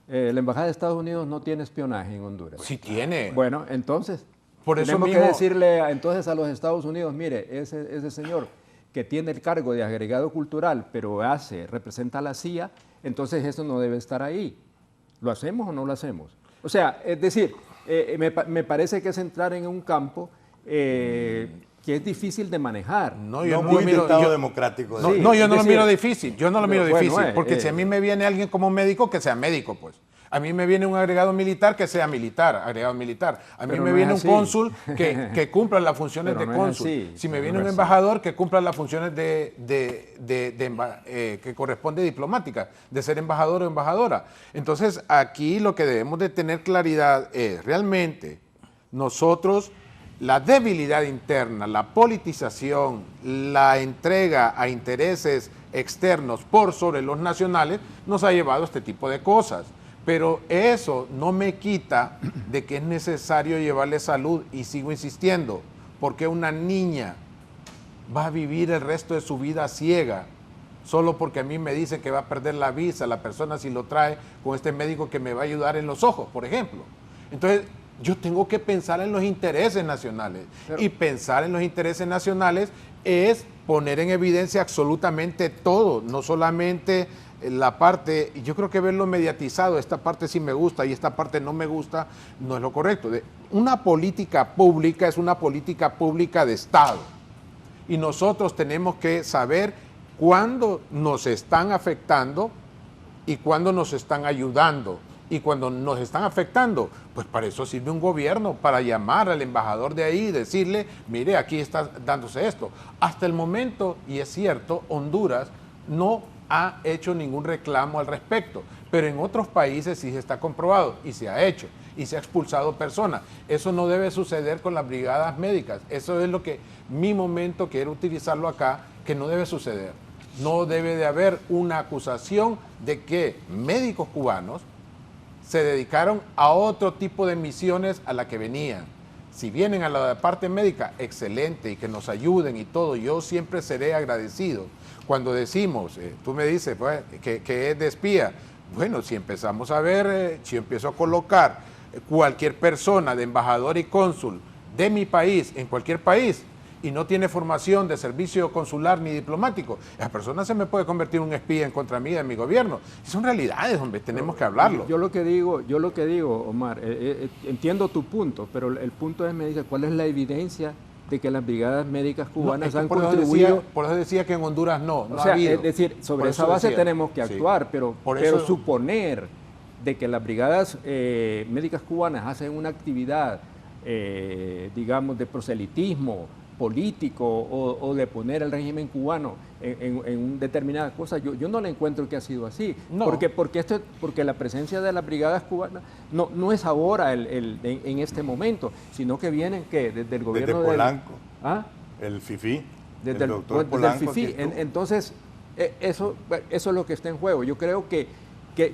La Embajada de Estados Unidos no tiene espionaje en Honduras. Sí tiene. Bueno, entonces, Por eso tenemos mismo- que decirle entonces a los Estados Unidos, mire, ese señor que tiene el cargo de agregado cultural, pero representa a la CIA, entonces eso no debe estar ahí. ¿Lo hacemos o no lo hacemos? O sea, es decir, me parece que es entrar en un campo que es difícil de manejar. No, No no muy lo miro- Estado yo- democrático. No, Sí, no, yo es no lo decir, miro difícil, yo no lo miro bueno, difícil, porque si a mí me viene alguien como médico, que sea médico, pues. A mí me viene un agregado militar, que sea militar, agregado militar. A mí Pero me no viene es un así. cónsul que cumpla las funciones Pero de no es cónsul. así, Si me pero viene no un es así. embajador, que cumpla las funciones que corresponde diplomáticas, de ser embajador o embajadora. Entonces, aquí lo que debemos de tener claridad es, realmente, nosotros, la debilidad interna, la politización, la entrega a intereses externos por sobre los nacionales, nos ha llevado a este tipo de cosas. Pero eso no me quita de que es necesario llevarle salud, y sigo insistiendo, porque una niña va a vivir el resto de su vida ciega solo porque a mí me dice que va a perder la vista la persona si lo trae con este médico que me va a ayudar en los ojos, por ejemplo. Entonces, yo tengo que pensar en los intereses nacionales. Y pensar en los intereses nacionales es poner en evidencia absolutamente todo, no solamente la parte, y yo creo que verlo mediatizado, esta parte sí me gusta y esta parte no me gusta, no es lo correcto. Una política pública es una política pública de Estado. Y nosotros tenemos que saber cuándo nos están afectando y cuándo nos están ayudando. Y cuando nos están afectando, pues para eso sirve un gobierno, para llamar al embajador de ahí y decirle, mire, aquí está dándose esto. Hasta el momento, y es cierto, Honduras no ha hecho ningún reclamo al respecto, pero en otros países sí se está comprobado y se ha hecho y se ha expulsado personas. Eso no debe suceder con las brigadas médicas. Eso es lo que mi momento quiero utilizarlo acá, que no debe suceder. No debe de haber una acusación de que médicos cubanos se dedicaron a otro tipo de misiones a la que venían. Si vienen a la parte médica, excelente, y que nos ayuden y todo, yo siempre seré agradecido. Cuando decimos, tú me dices pues, que es de espía, bueno, si empezamos a ver, si empiezo a colocar cualquier persona de embajador y cónsul de mi país, en cualquier país, y no tiene formación de servicio consular ni diplomático, esa persona se me puede convertir en un espía en contra mí, de mi gobierno. Son realidades, hombre, tenemos que hablarlo. Yo lo que digo, Omar, entiendo tu punto, pero el punto es, me dice, ¿cuál es la evidencia de que las brigadas médicas cubanas han contribuido? Por eso decía que en Honduras no O sea, ha habido. es decir, sobre Por esa eso base decía. tenemos que Sí. actuar, pero Por eso- suponer de que las brigadas médicas cubanas hacen una actividad, digamos, de proselitismo político o de poner el régimen cubano en determinadas cosas, yo no le encuentro que ha sido así. No. Porque la presencia de las brigadas cubanas no es ahora en este momento, sino que vienen desde el gobierno Desde Polanco, ¿Ah? el FIFI, Desde el doctor desde Polanco. el FIFI. aquí estuvo. Entonces, eso es lo que está en juego. Yo creo que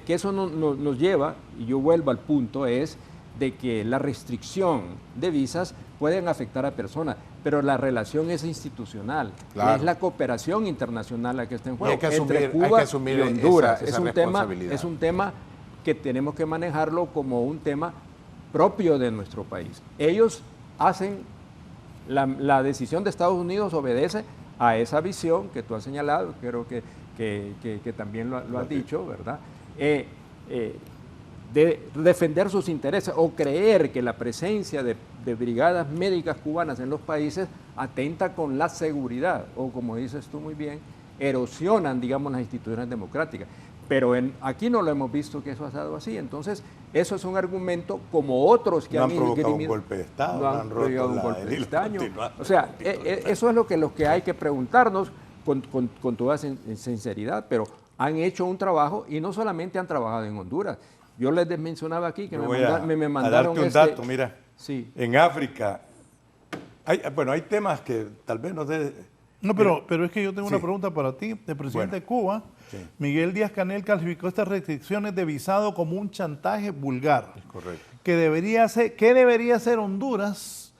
eso nos lleva, y yo vuelvo al punto, es de que la restricción de visas pueden afectar a personas, pero la relación es institucional, Claro. es la cooperación internacional la que está en Y juego hay que entre asumir- Cuba hay que asumir y Honduras. esa es responsabilidad. un tema que tenemos que manejarlo como un tema propio de nuestro país. Ellos hacen, la decisión de Estados Unidos obedece a esa visión que tú has señalado, creo que también lo has dicho, ¿verdad? De defender sus intereses o creer que la presencia de brigadas médicas cubanas en los países atenta con la seguridad o, como dices tú muy bien, erosionan, digamos, las instituciones democráticas. Pero aquí no lo hemos visto que eso ha sido así. Entonces, eso es un argumento como otros que No han provocado un esgrimido. golpe de Estado, No han provocado un roto golpe de el Estado. continuado. O sea, eso es lo que hay que preguntarnos con toda sinceridad, pero han hecho un trabajo y no solamente han trabajado en Honduras. Yo les mencionaba aquí que Yo me voy mandaron a darte un dato, mira. Sí. En África, hay temas que tal vez no sé. No, pero es que yo tengo Sí. una pregunta para ti. El presidente Bueno. de Cuba, Sí. Miguel Díaz-Canel, calificó estas restricciones de visado como un chantaje vulgar. Correcto. ¿Qué debería hacer Honduras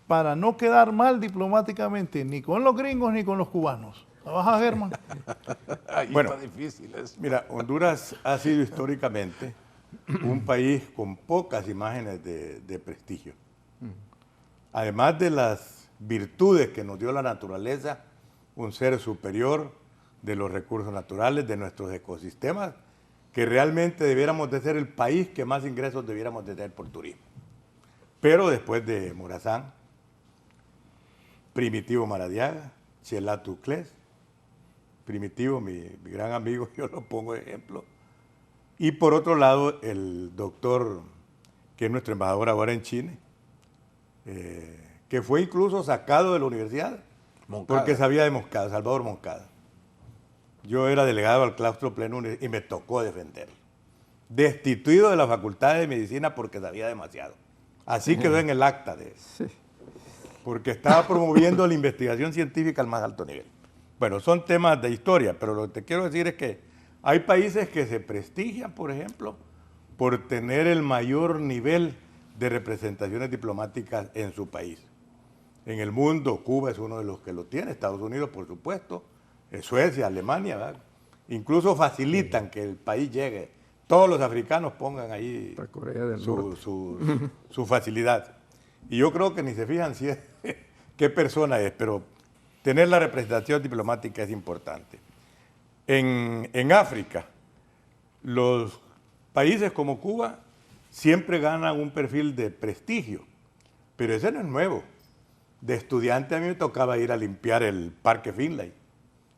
para no quedar mal diplomáticamente ni con los gringos ni con los cubanos? ¿La vas a Germán? Ay, Bueno. está difícil eso. Mira, Honduras ha sido históricamente un país con pocas imágenes de prestigio. Además de las virtudes que nos dio la naturaleza, un ser superior de los recursos naturales, de nuestros ecosistemas, que realmente debiéramos de ser el país que más ingresos debiéramos de tener por turismo. Pero después de Morazán, Primitivo Maradiaga, Chelá Tuclés, Primitivo, mi gran amigo, yo lo pongo de ejemplo, y por otro lado el doctor, que es nuestro embajador ahora en Chile, que fue incluso sacado de la universidad Moncada. porque sabía de Moncada, Salvador Moncada. Yo era delegado al claustro pleno y me tocó defenderlo. Destituido de la Facultad de Medicina porque sabía demasiado. Así quedó en el acta de eso. Porque estaba promoviendo la investigación científica al más alto nivel. Bueno, son temas de historia, pero lo que te quiero decir es que hay países que se prestigian, por ejemplo, por tener el mayor nivel de representaciones diplomáticas en su país. En el mundo, Cuba es uno de los que lo tiene, Estados Unidos, por supuesto, Suecia, Alemania, ¿verdad? Incluso facilitan que el país llegue. Todos los africanos pongan ahí su facilidad. Y yo creo que ni se fijan si es, qué persona es, pero tener la representación diplomática es importante. En África, los países como Cuba siempre ganan un perfil de prestigio, pero ese no es nuevo. De estudiante a mí me tocaba ir a limpiar el Parque Finlay.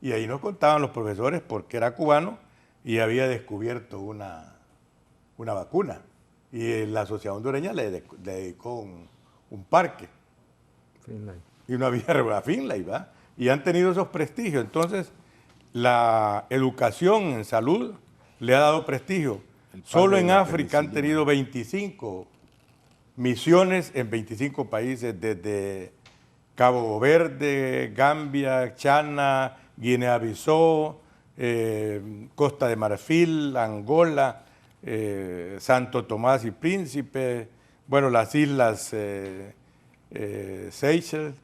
Y ahí nos contaban los profesores porque era cubano y había descubierto una vacuna. Y la sociedad hondureña le dedicó un parque. Finlay. Y una vía a Finlay, ¿va? Y han tenido esos prestigios. Entonces, la educación en salud le ha dado prestigio. Solo en África han tenido 25 misiones en 25 países, desde Cabo Verde, Gambia, Chana, Guinea-Bissau, Costa de Marfil, Angola, Santo Tomás y Príncipe, bueno, las islas Seychelles,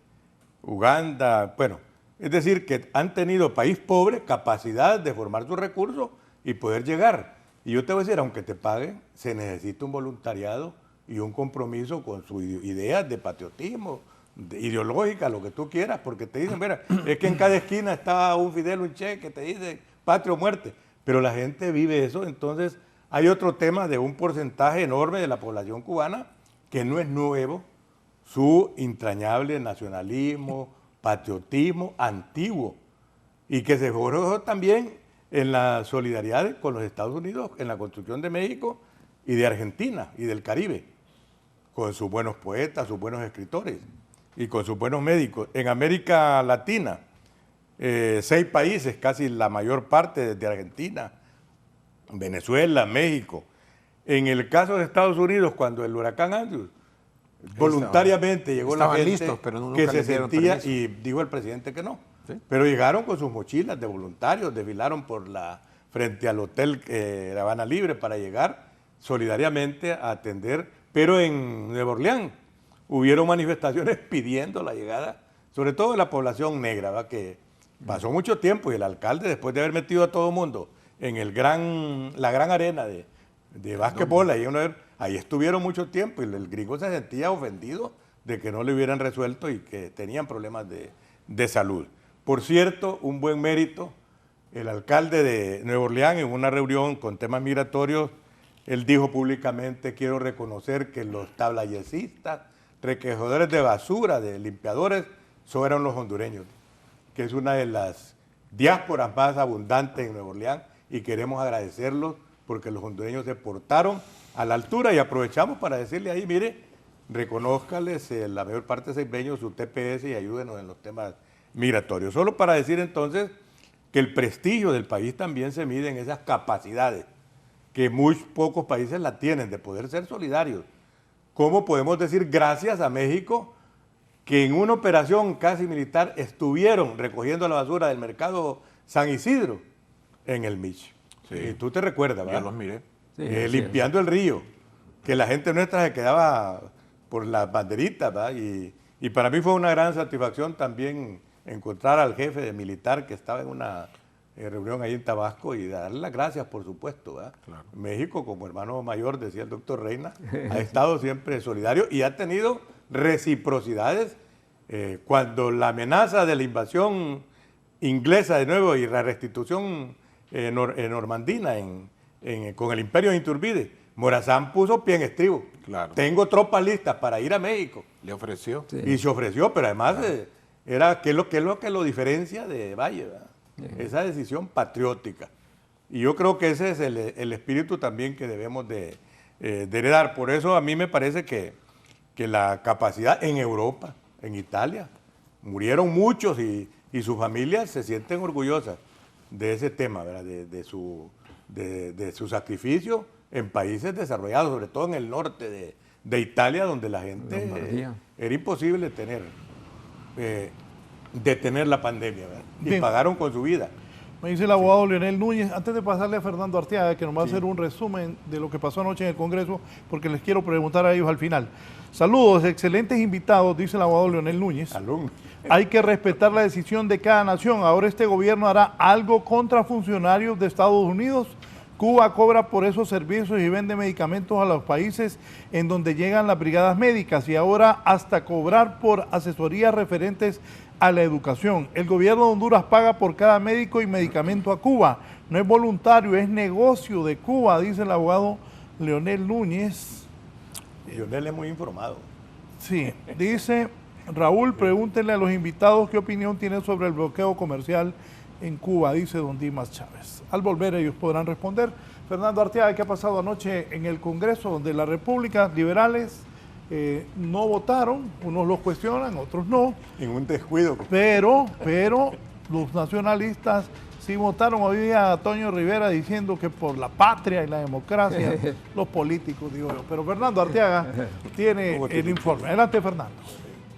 Uganda, bueno, es decir, que han tenido país pobre capacidad de formar sus recursos y poder llegar. Y yo te voy a decir, aunque te paguen, se necesita un voluntariado y un compromiso con sus ideas de patriotismo, ideológica, lo que tú quieras, porque te dicen, mira, es que en cada esquina está un Fidel, un Che, que te dice patria o muerte, pero la gente vive eso. Entonces hay otro tema de un porcentaje enorme de la población cubana que no es nuevo, su entrañable nacionalismo, patriotismo antiguo, y que se forjó también en la solidaridad con los Estados Unidos, en la construcción de México y de Argentina y del Caribe, con sus buenos poetas, sus buenos escritores y con sus buenos médicos. En América Latina, 6 países, casi la mayor parte de Argentina, Venezuela, México. En el caso de Estados Unidos, cuando el huracán Andrew, voluntariamente llegó la gente listos, pero nunca que se les dieron sentía, permiso. y dijo el presidente que no. ¿Sí? Pero llegaron con sus mochilas de voluntarios, desfilaron frente al hotel La Habana Libre para llegar solidariamente a atender. Pero en Nueva Orleans hubieron manifestaciones pidiendo la llegada, sobre todo de la población negra, ¿va? Que pasó mucho tiempo y el alcalde, después de haber metido a todo el mundo en la gran arena de básquetbol, ahí estuvieron mucho tiempo y el gringo se sentía ofendido de que no le hubieran resuelto y que tenían problemas de salud. Por cierto, un buen mérito, el alcalde de Nueva Orleans en una reunión con temas migratorios, él dijo públicamente: quiero reconocer que los tablayesistas, recogedores de basura, de limpiadores, eran los hondureños, que es una de las diásporas más abundantes en Nueva Orleans, y queremos agradecerlos porque los hondureños se portaron a la altura. Y aprovechamos para decirle ahí, mire, reconózcales la mayor parte de seibeños su TPS y ayúdenos en los temas migratorios. Solo para decir entonces que el prestigio del país también se mide en esas capacidades que muy pocos países la tienen, de poder ser solidarios. ¿Cómo podemos decir gracias a México, que en una operación casi militar estuvieron recogiendo la basura del mercado San Isidro en el Mich? Sí. Y tú te recuerdas, ¿verdad? Yo los miré. Sí, limpiando el río, que la gente nuestra se quedaba por las banderitas, ¿verdad? Y para mí fue una gran satisfacción también encontrar al jefe de militar que estaba en una reunión ahí en Tabasco y darle las gracias, por supuesto. Claro. México, como hermano mayor, decía el doctor Reina, ha estado siempre solidario y ha tenido reciprocidades. Cuando la amenaza de la invasión inglesa de nuevo y la restitución normandina con el imperio de Iturbide, Morazán puso pie en estribo. Claro. Tengo tropas listas para ir a México. Le ofreció. Sí. Y se ofreció, pero además era ¿qué es lo que lo diferencia de Valle? ¿Verdad? Esa decisión patriótica. Y yo creo que ese es el espíritu también que debemos de heredar. Por eso a mí me parece que la capacidad en Europa, en Italia, murieron muchos y sus familias se sienten orgullosas de ese tema, ¿verdad? De su sacrificio en países desarrollados, sobre todo en el norte de Italia, donde la gente era imposible detener la pandemia, ¿verdad? Y Bien. pagaron con su vida. Me dice el abogado Leonel Núñez, antes de pasarle a Fernando Arteaga, que nos va a hacer un resumen de lo que pasó anoche en el Congreso, porque les quiero preguntar a ellos al final. Saludos, excelentes invitados, dice el abogado Leonel Núñez. Alumno. Hay que respetar la decisión de cada nación. Ahora este gobierno hará algo contra funcionarios de Estados Unidos. Cuba cobra por esos servicios y vende medicamentos a los países en donde llegan las brigadas médicas y ahora hasta cobrar por asesorías referentes a la educación. El gobierno de Honduras paga por cada médico y medicamento a Cuba. No es voluntario, es negocio de Cuba, dice el abogado Leonel Núñez. Leonel es muy informado. Sí, dice Raúl, pregúntenle a los invitados qué opinión tienen sobre el bloqueo comercial en Cuba, dice don Dimas Chávez. Al volver ellos podrán responder. Fernando Arteaga, ¿qué ha pasado anoche en el Congreso, donde las repúblicas liberales no votaron? Unos los cuestionan, otros no. En un descuido. Pero los nacionalistas sí votaron. Hoy día a Toño Rivera diciendo que por la patria y la democracia, los políticos, digo yo. Pero Fernando Arteaga tiene el informe. Adelante, Fernando.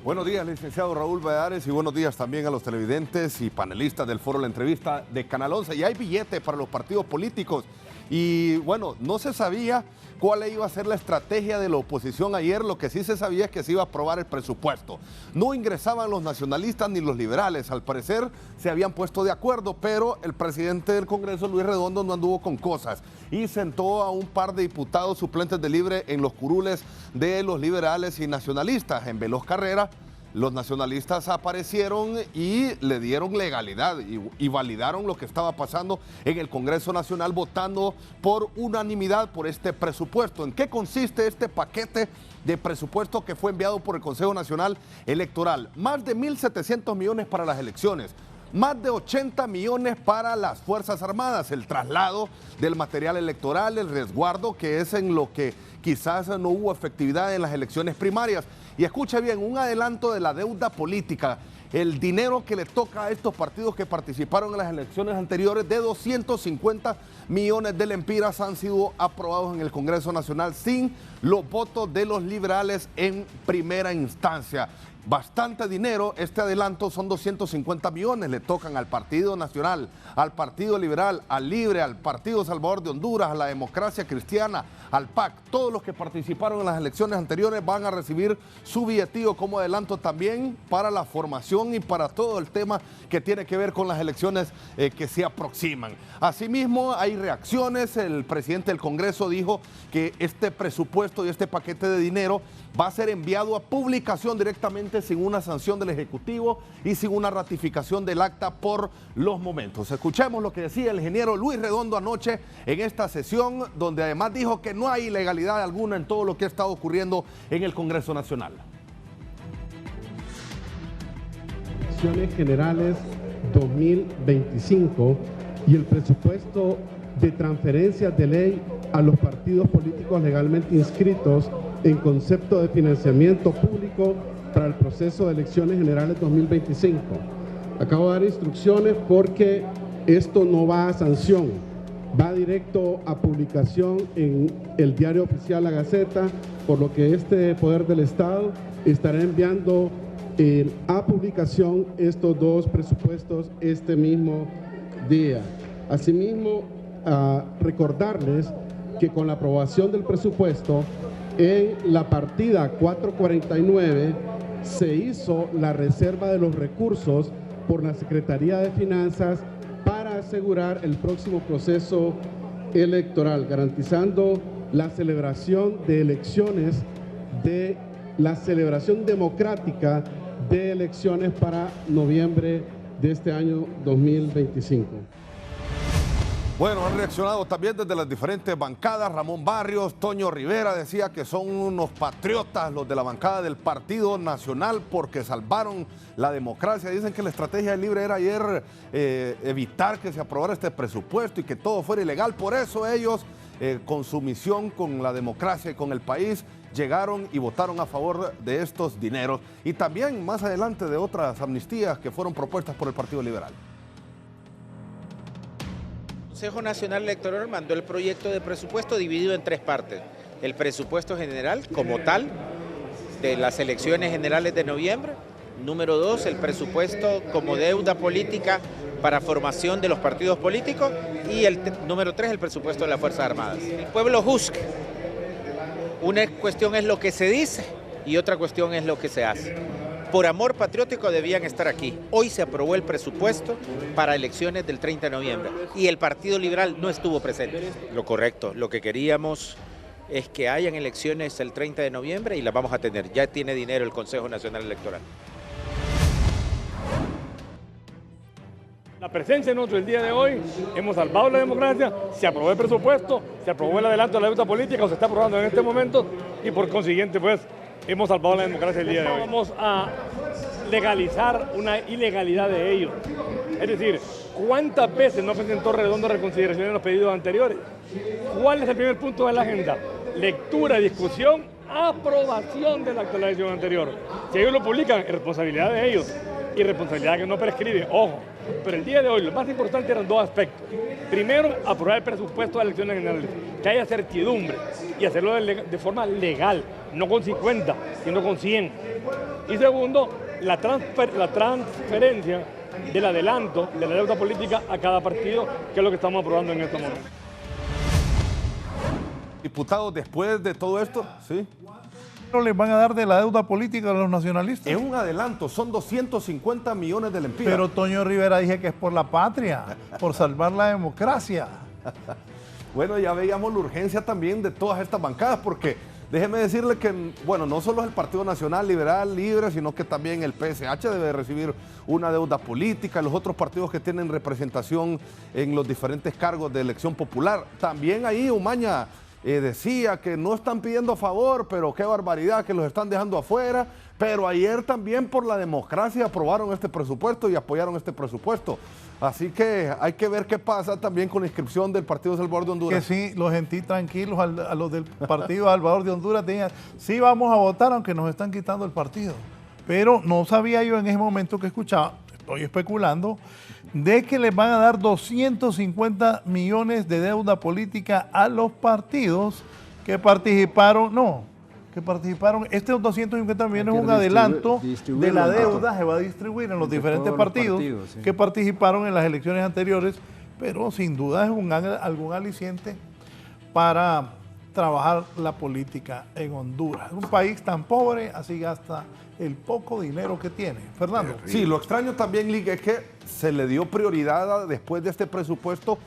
Buenos días, licenciado Raúl Valladares, y buenos días también a los televidentes y panelistas del foro La Entrevista de Canal 11. Y hay billetes para los partidos políticos. Y bueno, no se sabía cuál iba a ser la estrategia de la oposición ayer. Lo que sí se sabía es que se iba a aprobar el presupuesto. No ingresaban los nacionalistas ni los liberales. Al parecer se habían puesto de acuerdo, pero el presidente del Congreso, Luis Redondo, no anduvo con cosas y sentó a un par de diputados suplentes de libre en los curules de los liberales y nacionalistas. En veloz carrera, los nacionalistas aparecieron y le dieron legalidad y validaron lo que estaba pasando en el Congreso Nacional, votando por unanimidad por este presupuesto. ¿En qué consiste este paquete de presupuesto que fue enviado por el Consejo Nacional Electoral? Más de 1.700 millones para las elecciones, más de 80 millones para las Fuerzas Armadas, el traslado del material electoral, el resguardo, que es en lo que quizás no hubo efectividad en las elecciones primarias. Y escuche bien, un adelanto de la deuda política, el dinero que le toca a estos partidos que participaron en las elecciones anteriores, de 250 millones de lempiras, han sido aprobados en el Congreso Nacional sin los votos de los liberales en primera instancia. Bastante dinero. Este adelanto son 250 millones, le tocan al Partido Nacional, al Partido Liberal, al Libre, al Partido Salvador de Honduras, a la Democracia Cristiana, al PAC. Todos los que participaron en las elecciones anteriores van a recibir su billetío como adelanto también para la formación y para todo el tema que tiene que ver con las elecciones que se aproximan. Asimismo, hay reacciones. El presidente del Congreso dijo que este presupuesto y este paquete de dinero va a ser enviado a publicación directamente sin una sanción del Ejecutivo y sin una ratificación del acta por los momentos. Escuchemos lo que decía el ingeniero Luis Redondo anoche en esta sesión, donde además dijo que no hay ilegalidad alguna en todo lo que ha estado ocurriendo en el Congreso Nacional. Elecciones Generales 2025 y el presupuesto de transferencias de ley a los partidos políticos legalmente inscritos en concepto de financiamiento público para el proceso de elecciones generales 2025. Acabo de dar instrucciones porque esto no va a sanción, va directo a publicación en el diario oficial La Gaceta, por lo que este Poder del Estado estará enviando a publicación estos dos presupuestos este mismo día. Asimismo, recordarles que con la aprobación del presupuesto en la partida 449 se hizo la reserva de los recursos por la Secretaría de Finanzas para asegurar el próximo proceso electoral, garantizando la celebración de elecciones, de la celebración democrática de elecciones para noviembre de este año 2025. Bueno, han reaccionado también desde las diferentes bancadas. Ramón Barrios, Toño Rivera decía que son unos patriotas los de la bancada del Partido Nacional porque salvaron la democracia. Dicen que la estrategia del Libre era ayer evitar que se aprobara este presupuesto y que todo fuera ilegal. Por eso ellos, con su misión con la democracia y con el país, llegaron y votaron a favor de estos dineros. Y también más adelante de otras amnistías que fueron propuestas por el Partido Liberal. El Consejo Nacional Electoral mandó el proyecto de presupuesto dividido en 3 partes. El presupuesto general como tal de las elecciones generales de noviembre. Número 2, el presupuesto como deuda política para formación de los partidos políticos. Y el número 3, el presupuesto de las Fuerzas Armadas. El pueblo juzga. Una cuestión es lo que se dice y otra cuestión es lo que se hace. Por amor patriótico debían estar aquí. Hoy se aprobó el presupuesto para elecciones del 30 de noviembre y el Partido Liberal no estuvo presente. Lo correcto, lo que queríamos es que hayan elecciones el 30 de noviembre y las vamos a tener. Ya tiene dinero el Consejo Nacional Electoral. La presencia de nosotros el día de hoy, hemos salvado la democracia, se aprobó el presupuesto, se aprobó el adelanto de la deuda política, o se está aprobando en este momento y por consiguiente pues hemos salvado la democracia el día de hoy. Vamos a legalizar una ilegalidad de ellos. Es decir, ¿cuántas veces no presentó Redondo reconsideración en los pedidos anteriores? ¿Cuál es el primer punto de la agenda? Lectura, discusión, aprobación de la actualización anterior. Si ellos lo publican, es responsabilidad de ellos y responsabilidad que no prescribe, ojo. Pero el día de hoy lo más importante eran 2 aspectos. Primero, aprobar el presupuesto de elecciones generales, que haya certidumbre y hacerlo de forma legal, no con 50, sino con 100. Y segundo, la transferencia del adelanto de la deuda política a cada partido, que es lo que estamos aprobando en este momento. Diputados, después de todo esto, ¿sí? ¿Les van a dar de la deuda política a los nacionalistas? Es un adelanto, son 250 millones de lempiras. Pero Toño Rivera dije que es por la patria, por salvar la democracia. Bueno, ya veíamos la urgencia también de todas estas bancadas, porque déjeme decirle que, bueno, no solo es el Partido Nacional Liberal Libre, sino que también el PSH debe recibir una deuda política, los otros partidos que tienen representación en los diferentes cargos de elección popular. También ahí Umaña decía que no están pidiendo favor, pero qué barbaridad que los están dejando afuera. Pero ayer también por la democracia aprobaron este presupuesto y apoyaron este presupuesto. Así que hay que ver qué pasa también con la inscripción del Partido Salvador de Honduras. Que sí, los sentí tranquilos a los del Partido Salvador de Honduras. Tenían, sí vamos a votar aunque nos están quitando el partido. Pero no sabía yo en ese momento que escuchaba, estoy especulando, de que les van a dar 250 millones de deuda política a los partidos que participaron, estos 250 millones es un adelanto de la deuda, se va a distribuir en los diferentes partidos sí, que participaron en las elecciones anteriores, pero sin duda es algún aliciente para trabajar la política en Honduras. Un país tan pobre, así gasta el poco dinero que tiene. Fernando. Sí, lo extraño también, Liga, es que se le dio prioridad después de este presupuesto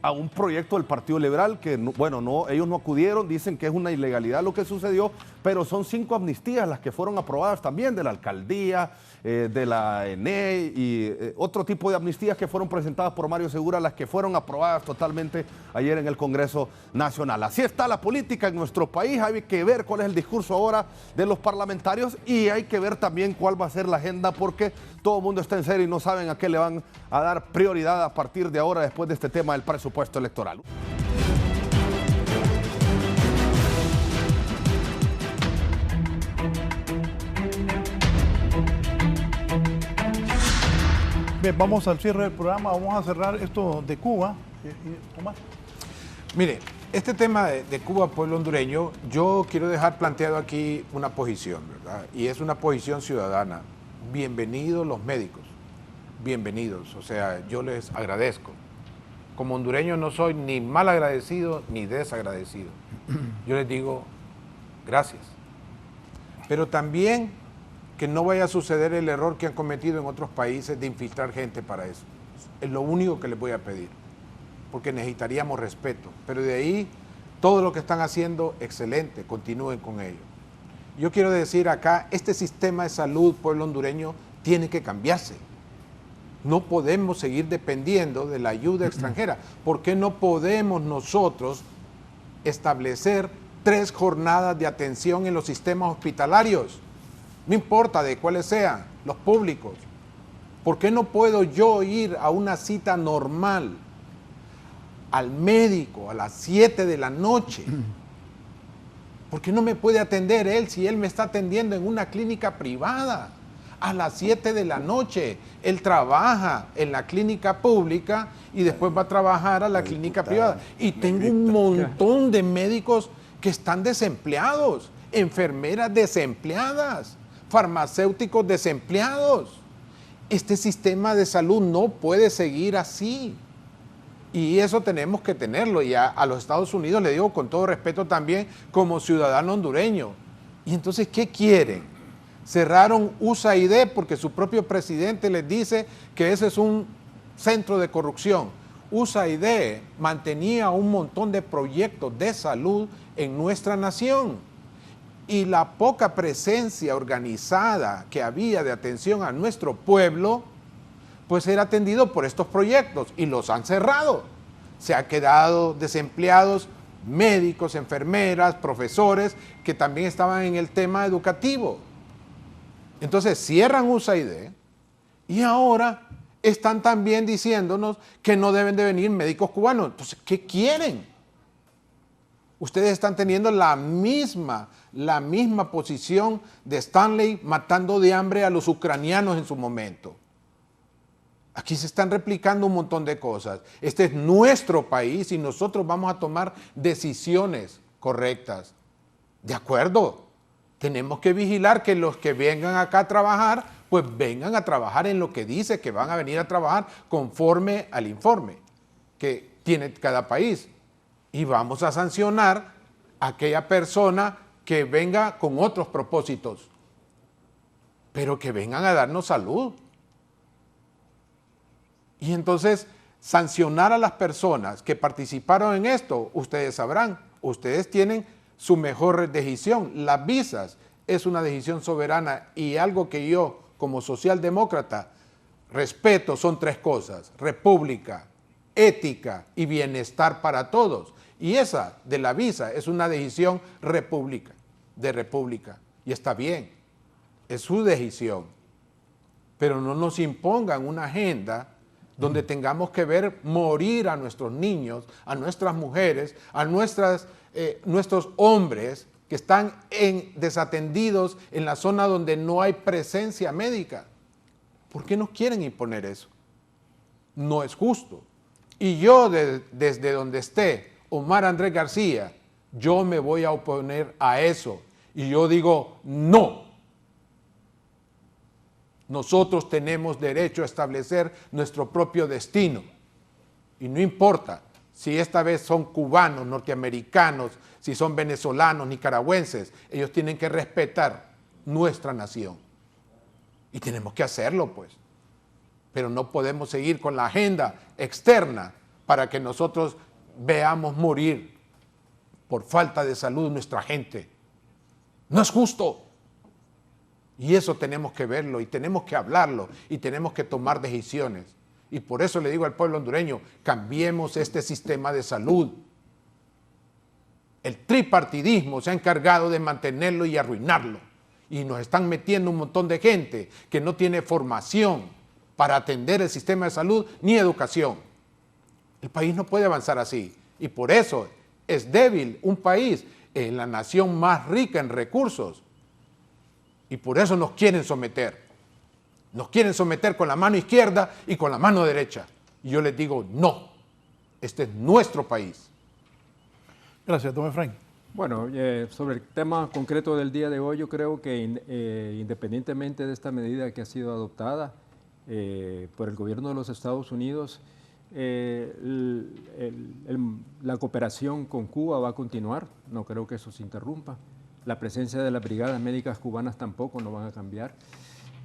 a un proyecto del Partido Liberal que, bueno, ellos no acudieron, dicen que es una ilegalidad lo que sucedió, pero son 5 amnistías las que fueron aprobadas también de la alcaldía, de la ENE y otro tipo de amnistías que fueron presentadas por Mario Segura, las que fueron aprobadas totalmente ayer en el Congreso Nacional. Así está la política en nuestro país, hay que ver cuál es el discurso ahora de los parlamentarios y hay que ver también cuál va a ser la agenda porque todo el mundo está en serio y no saben a qué le van a dar prioridad a partir de ahora después de este tema del presupuesto electoral. Bien, vamos al cierre del programa, vamos a cerrar esto de Cuba. Tomás. Mire, este tema de Cuba, pueblo hondureño, yo quiero dejar planteado aquí una posición, ¿verdad? Y es una posición ciudadana. Bienvenidos los médicos, bienvenidos, o sea, yo les agradezco. Como hondureño no soy ni mal agradecido ni desagradecido. Yo les digo gracias. Pero también que no vaya a suceder el error que han cometido en otros países de infiltrar gente para eso. Es lo único que les voy a pedir, porque necesitaríamos respeto. Pero de ahí, todo lo que están haciendo, excelente, continúen con ello. Yo quiero decir acá, este sistema de salud, pueblo hondureño, tiene que cambiarse. No podemos seguir dependiendo de la ayuda extranjera. ¿Por qué no podemos nosotros establecer 3 jornadas de atención en los sistemas hospitalarios? No importa de cuáles sean, los públicos. ¿Por qué no puedo yo ir a una cita normal al médico a las 7 de la noche? ¿Por qué no me puede atender él si él me está atendiendo en una clínica privada? A las 7 de la noche, él trabaja en la clínica pública y después va a trabajar a la clínica privada. Y tengo un montón de médicos que están desempleados, enfermeras desempleadas, farmacéuticos desempleados. Este sistema de salud no puede seguir así. Y eso tenemos que tenerlo. Y a los Estados Unidos le digo con todo respeto también como ciudadano hondureño. Y entonces, ¿qué quieren? Cerraron USAID porque su propio presidente les dice que ese es un centro de corrupción. USAID mantenía un montón de proyectos de salud en nuestra nación. Y la poca presencia organizada que había de atención a nuestro pueblo, pues era atendido por estos proyectos y los han cerrado. Se han quedado desempleados médicos, enfermeras, profesores que también estaban en el tema educativo. Entonces cierran USAID y ahora están también diciéndonos que no deben de venir médicos cubanos. Entonces, ¿qué quieren? Ustedes están teniendo la misma posición de Stanley matando de hambre a los ucranianos en su momento. Aquí se están replicando un montón de cosas. Este es nuestro país y nosotros vamos a tomar decisiones correctas. ¿De acuerdo? Tenemos que vigilar que los que vengan acá a trabajar, pues vengan a trabajar en lo que dice que van a venir a trabajar conforme al informe que tiene cada país. Y vamos a sancionar a aquella persona que venga con otros propósitos, pero que vengan a darnos salud. Y entonces, sancionar a las personas que participaron en esto, ustedes sabrán, ustedes tienen su mejor decisión. Las visas es una decisión soberana y algo que yo, como socialdemócrata, respeto son 3 cosas: república, ética y bienestar para todos. Y esa de la visa es una decisión de república. Y está bien, es su decisión. Pero no nos impongan una agenda donde tengamos que ver morir a nuestros niños, a nuestras mujeres, a nuestros hombres que están desatendidos en la zona donde no hay presencia médica. ¿Por qué nos quieren imponer eso? No es justo. Y yo desde donde esté Omar Andrés García, yo me voy a oponer a eso. Y yo digo, no. Nosotros tenemos derecho a establecer nuestro propio destino. Y no importa si esta vez son cubanos, norteamericanos, si son venezolanos, nicaragüenses, ellos tienen que respetar nuestra nación. Y tenemos que hacerlo, pues. Pero no podemos seguir con la agenda externa para que nosotros veamos morir por falta de salud nuestra gente. No es justo. Y eso tenemos que verlo y tenemos que hablarlo y tenemos que tomar decisiones. Y por eso le digo al pueblo hondureño, cambiemos este sistema de salud. El tripartidismo se ha encargado de mantenerlo y arruinarlo. Y nos están metiendo un montón de gente que no tiene formación para atender el sistema de salud ni educación. El país no puede avanzar así. Y por eso es débil un país en la nación más rica en recursos. Y por eso nos quieren someter. Nos quieren someter con la mano izquierda y con la mano derecha. Y yo les digo, no. Este es nuestro país. Gracias, don Efraín. Bueno, sobre el tema concreto del día de hoy, yo creo que independientemente de esta medida que ha sido adoptada por el gobierno de los Estados Unidos, la cooperación con Cuba va a continuar. No creo que eso se interrumpa. La presencia de las brigadas médicas cubanas tampoco no van a cambiar.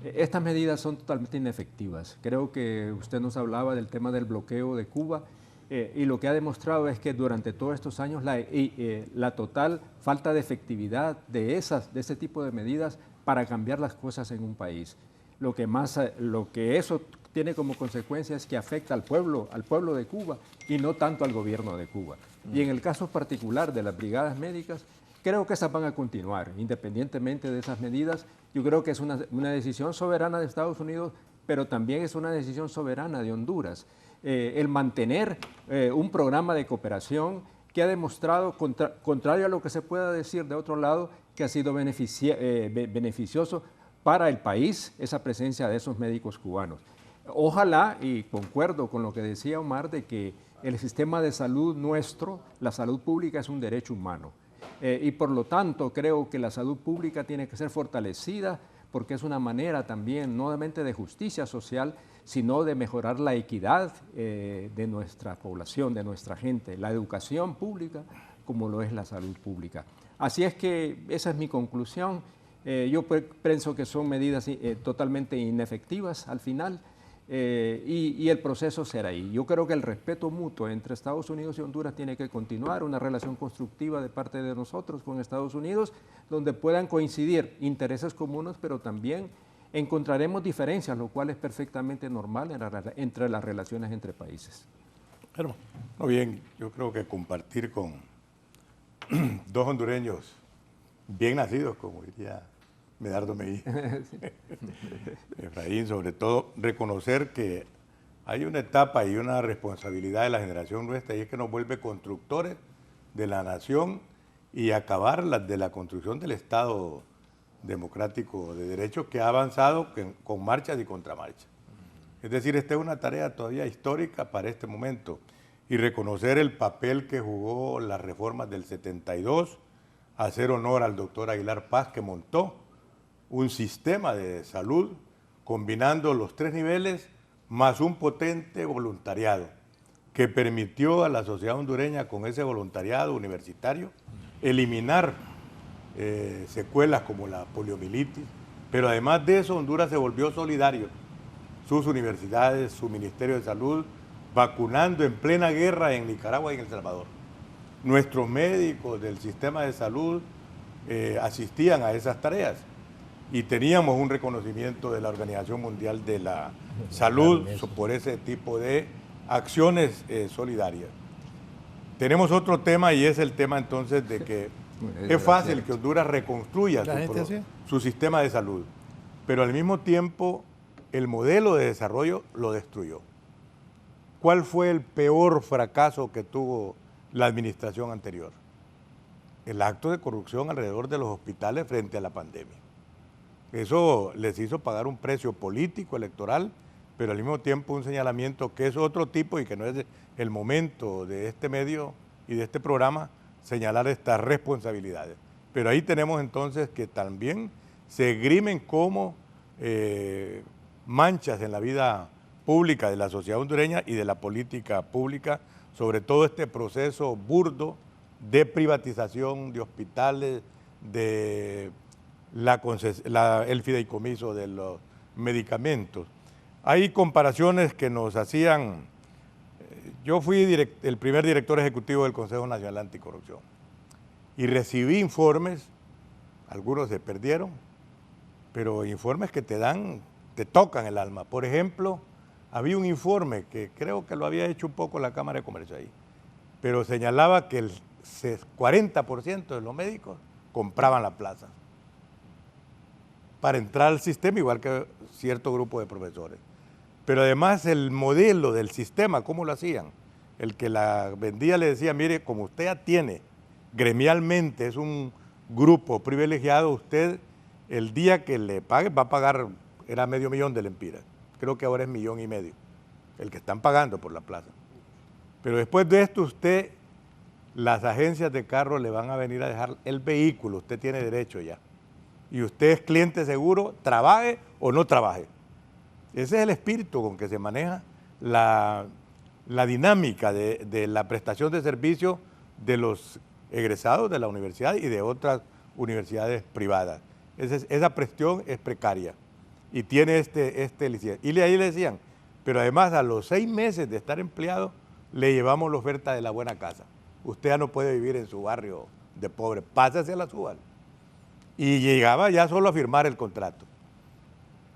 Estas medidas son totalmente inefectivas. Creo que usted nos hablaba del tema del bloqueo de Cuba y lo que ha demostrado es que durante todos estos años la total falta de efectividad de ese tipo de medidas para cambiar las cosas en un país. Lo que eso tiene como consecuencia es que afecta al pueblo de Cuba y no tanto al gobierno de Cuba. Y en el caso particular de las brigadas médicas, creo que esas van a continuar, independientemente de esas medidas. Yo creo que es una decisión soberana de Estados Unidos, pero también es una decisión soberana de Honduras. El mantener un programa de cooperación que ha demostrado, contrario a lo que se pueda decir de otro lado, que ha sido beneficioso para el país esa presencia de esos médicos cubanos. Ojalá, y concuerdo con lo que decía Omar, de que el sistema de salud nuestro, la salud pública es un derecho humano. Y por lo tanto creo que la salud pública tiene que ser fortalecida porque es una manera también no solamente de justicia social, sino de mejorar la equidad de nuestra población, de nuestra gente, la educación pública como lo es la salud pública. Así es que esa es mi conclusión. Yo pienso que son medidas totalmente inefectivas al final y el proceso será ahí. Yo creo que el respeto mutuo entre Estados Unidos y Honduras tiene que continuar, una relación constructiva de parte de nosotros con Estados Unidos, donde puedan coincidir intereses comunes, pero también encontraremos diferencias, lo cual es perfectamente normal entre las relaciones entre países. Pero, no bien, yo creo que compartir con dos hondureños bien nacidos, como diría Medardo Mejía, Efraín, sobre todo reconocer que hay una etapa y una responsabilidad de la generación nuestra y es que nos vuelve constructores de la nación y acabar de la construcción del Estado democrático de derecho que ha avanzado con marchas y contramarchas. Es decir, esta es una tarea todavía histórica para este momento y reconocer el papel que jugó las reformas del 72, hacer honor al doctor Aguilar Paz que montó un sistema de salud combinando los tres niveles más un potente voluntariado que permitió a la sociedad hondureña con ese voluntariado universitario eliminar secuelas como la poliomielitis, pero además de eso Honduras se volvió solidario, sus universidades, su Ministerio de Salud, vacunando en plena guerra en Nicaragua y en El Salvador. Nuestros médicos del sistema de salud asistían a esas tareas y teníamos un reconocimiento de la Organización Mundial de la Salud por ese tipo de acciones solidarias. Tenemos otro tema y es el tema entonces de que es fácil que Honduras reconstruya su sistema de salud, pero al mismo tiempo el modelo de desarrollo lo destruyó. ¿Cuál fue el peor fracaso que tuvo la administración anterior? El acto de corrupción alrededor de los hospitales frente a la pandemia. Eso les hizo pagar un precio político, electoral, pero al mismo tiempo un señalamiento que es otro tipo y que no es el momento de este medio y de este programa señalar estas responsabilidades. Pero ahí tenemos entonces que también se esgrimen como manchas en la vida pública de la sociedad hondureña y de la política pública, sobre todo este proceso burdo de privatización de hospitales, de el fideicomiso de los medicamentos. Hay comparaciones que nos hacían. Yo fui el primer director ejecutivo del Consejo Nacional Anticorrupción y recibí informes, algunos se perdieron, pero informes que te tocan el alma. Por ejemplo, había un informe que creo que lo había hecho un poco la Cámara de Comercio ahí, pero señalaba que el 40% de los médicos compraban la plaza para entrar al sistema, igual que cierto grupo de profesores. Pero además el modelo del sistema, ¿cómo lo hacían? El que la vendía le decía, mire, como usted ya tiene gremialmente, es un grupo privilegiado, usted el día que le pague va a pagar, era $500,000 de lempiras, creo que ahora es 1,5 millones, el que están pagando por la plaza. Pero después de esto usted, las agencias de carro le van a venir a dejar el vehículo, usted tiene derecho ya. Y usted es cliente seguro, trabaje o no trabaje. Ese es el espíritu con que se maneja la dinámica de la prestación de servicio de los egresados de la universidad y de otras universidades privadas. Esa presión es precaria. y tiene este licenciado. Y ahí le decían, pero además a los 6 meses de estar empleado, le llevamos la oferta de la buena casa. Usted ya no puede vivir en su barrio de pobre, pásase a la Subal. Y llegaba ya solo a firmar el contrato.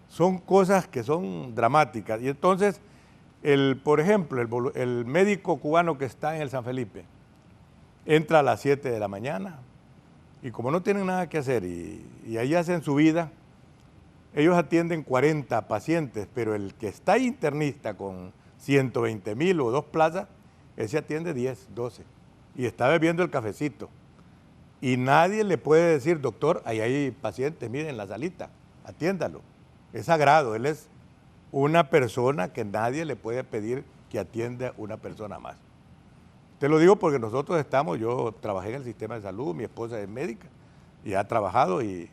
Son cosas que son dramáticas. Y entonces, por ejemplo, el médico cubano que está en el San Felipe, entra a las 7 de la mañana y como no tienen nada que hacer y ahí hacen su vida, ellos atienden 40 pacientes, pero el que está internista con 120,000 o 2 plazas, ese atiende 10, 12 y está bebiendo el cafecito. Y nadie le puede decir, doctor, ahí hay pacientes, miren en la salita, atiéndalo. Es sagrado, él es una persona que nadie le puede pedir que atienda a una persona más. Te lo digo porque nosotros yo trabajé en el sistema de salud, mi esposa es médica y ha trabajado y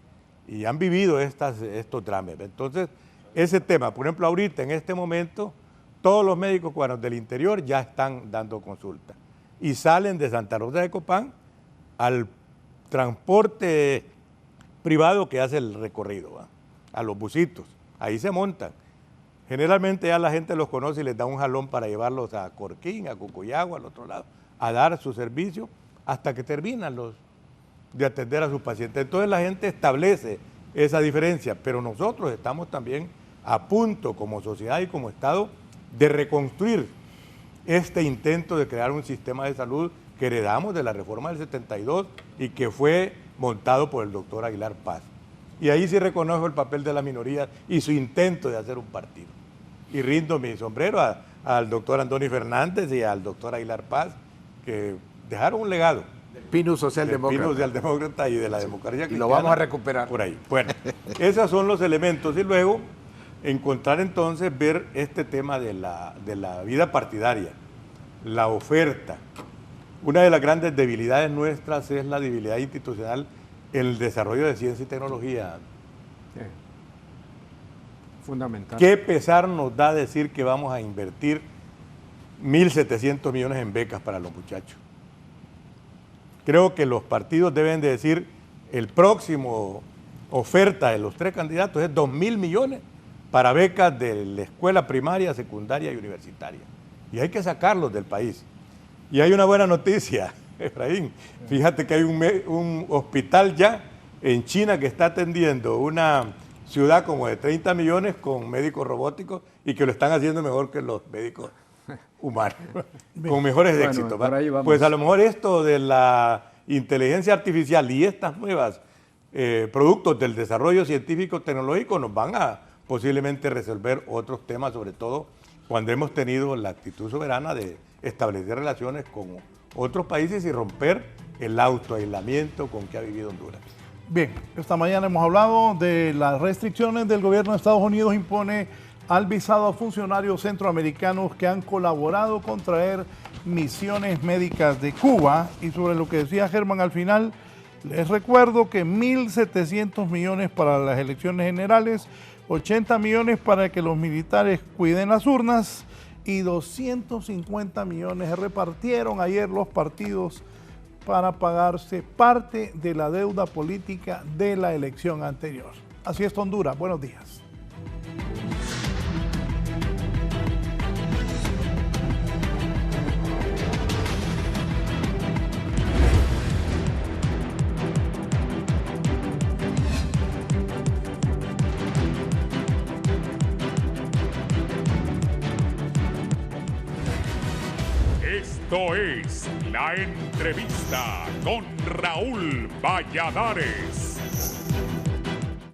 han vivido estos dramas. Entonces, ese tema, por ejemplo, ahorita, en este momento, todos los médicos cubanos del interior ya están dando consulta y salen de Santa Rosa de Copán al transporte privado que hace el recorrido, ¿va? A los busitos, ahí se montan. Generalmente ya la gente los conoce y les da un jalón para llevarlos a Corquín, a Cucuyagua, al otro lado, a dar su servicio hasta que terminan de atender a sus pacientes. Entonces la gente establece esa diferencia, pero nosotros estamos también a punto como sociedad y como Estado de reconstruir este intento de crear un sistema de salud que heredamos de la reforma del 72 y que fue montado por el doctor Aguilar Paz. Y ahí sí reconozco el papel de la minoría y su intento de hacer un partido. Y rindo mi sombrero al doctor Andoni Fernández y al doctor Aguilar Paz, que dejaron un legado. Pino Socialdemócrata. Pino Socialdemócrata y de la democracia cristiana. Y lo vamos a recuperar. Por ahí. Bueno, esos son los elementos. Y luego encontrar entonces, ver este tema de la vida partidaria, la oferta. Una de las grandes debilidades nuestras es la debilidad institucional en el desarrollo de ciencia y tecnología. Sí. Fundamental. ¿Qué pesar nos da decir que vamos a invertir 1.700 millones en becas para los muchachos? Creo que los partidos deben de decir, el próximo oferta de los 3 candidatos es 2.000 millones para becas de la escuela primaria, secundaria y universitaria. Y hay que sacarlos del país. Y hay una buena noticia, Efraín. Fíjate que hay un hospital ya en China que está atendiendo una ciudad como de 30 millones con médicos robóticos y que lo están haciendo mejor que los médicos humanos, con mejores éxitos. Pues a lo mejor esto de la inteligencia artificial y estas nuevas productos del desarrollo científico tecnológico nos van a posiblemente resolver otros temas, sobre todo cuando hemos tenido la actitud soberana de establecer relaciones con otros países y romper el autoaislamiento con que ha vivido Honduras. Bien, esta mañana hemos hablado de las restricciones del gobierno de Estados Unidos impone al visado a funcionarios centroamericanos que han colaborado con traer misiones médicas de Cuba. Y sobre lo que decía Germán al final, les recuerdo que 1.700 millones para las elecciones generales, 80 millones para que los militares cuiden las urnas y 250 millones se repartieron ayer los partidos para pagarse parte de la deuda política de la elección anterior. Así es Honduras. Buenos días. Esto es La Entrevista con Raúl Valladares.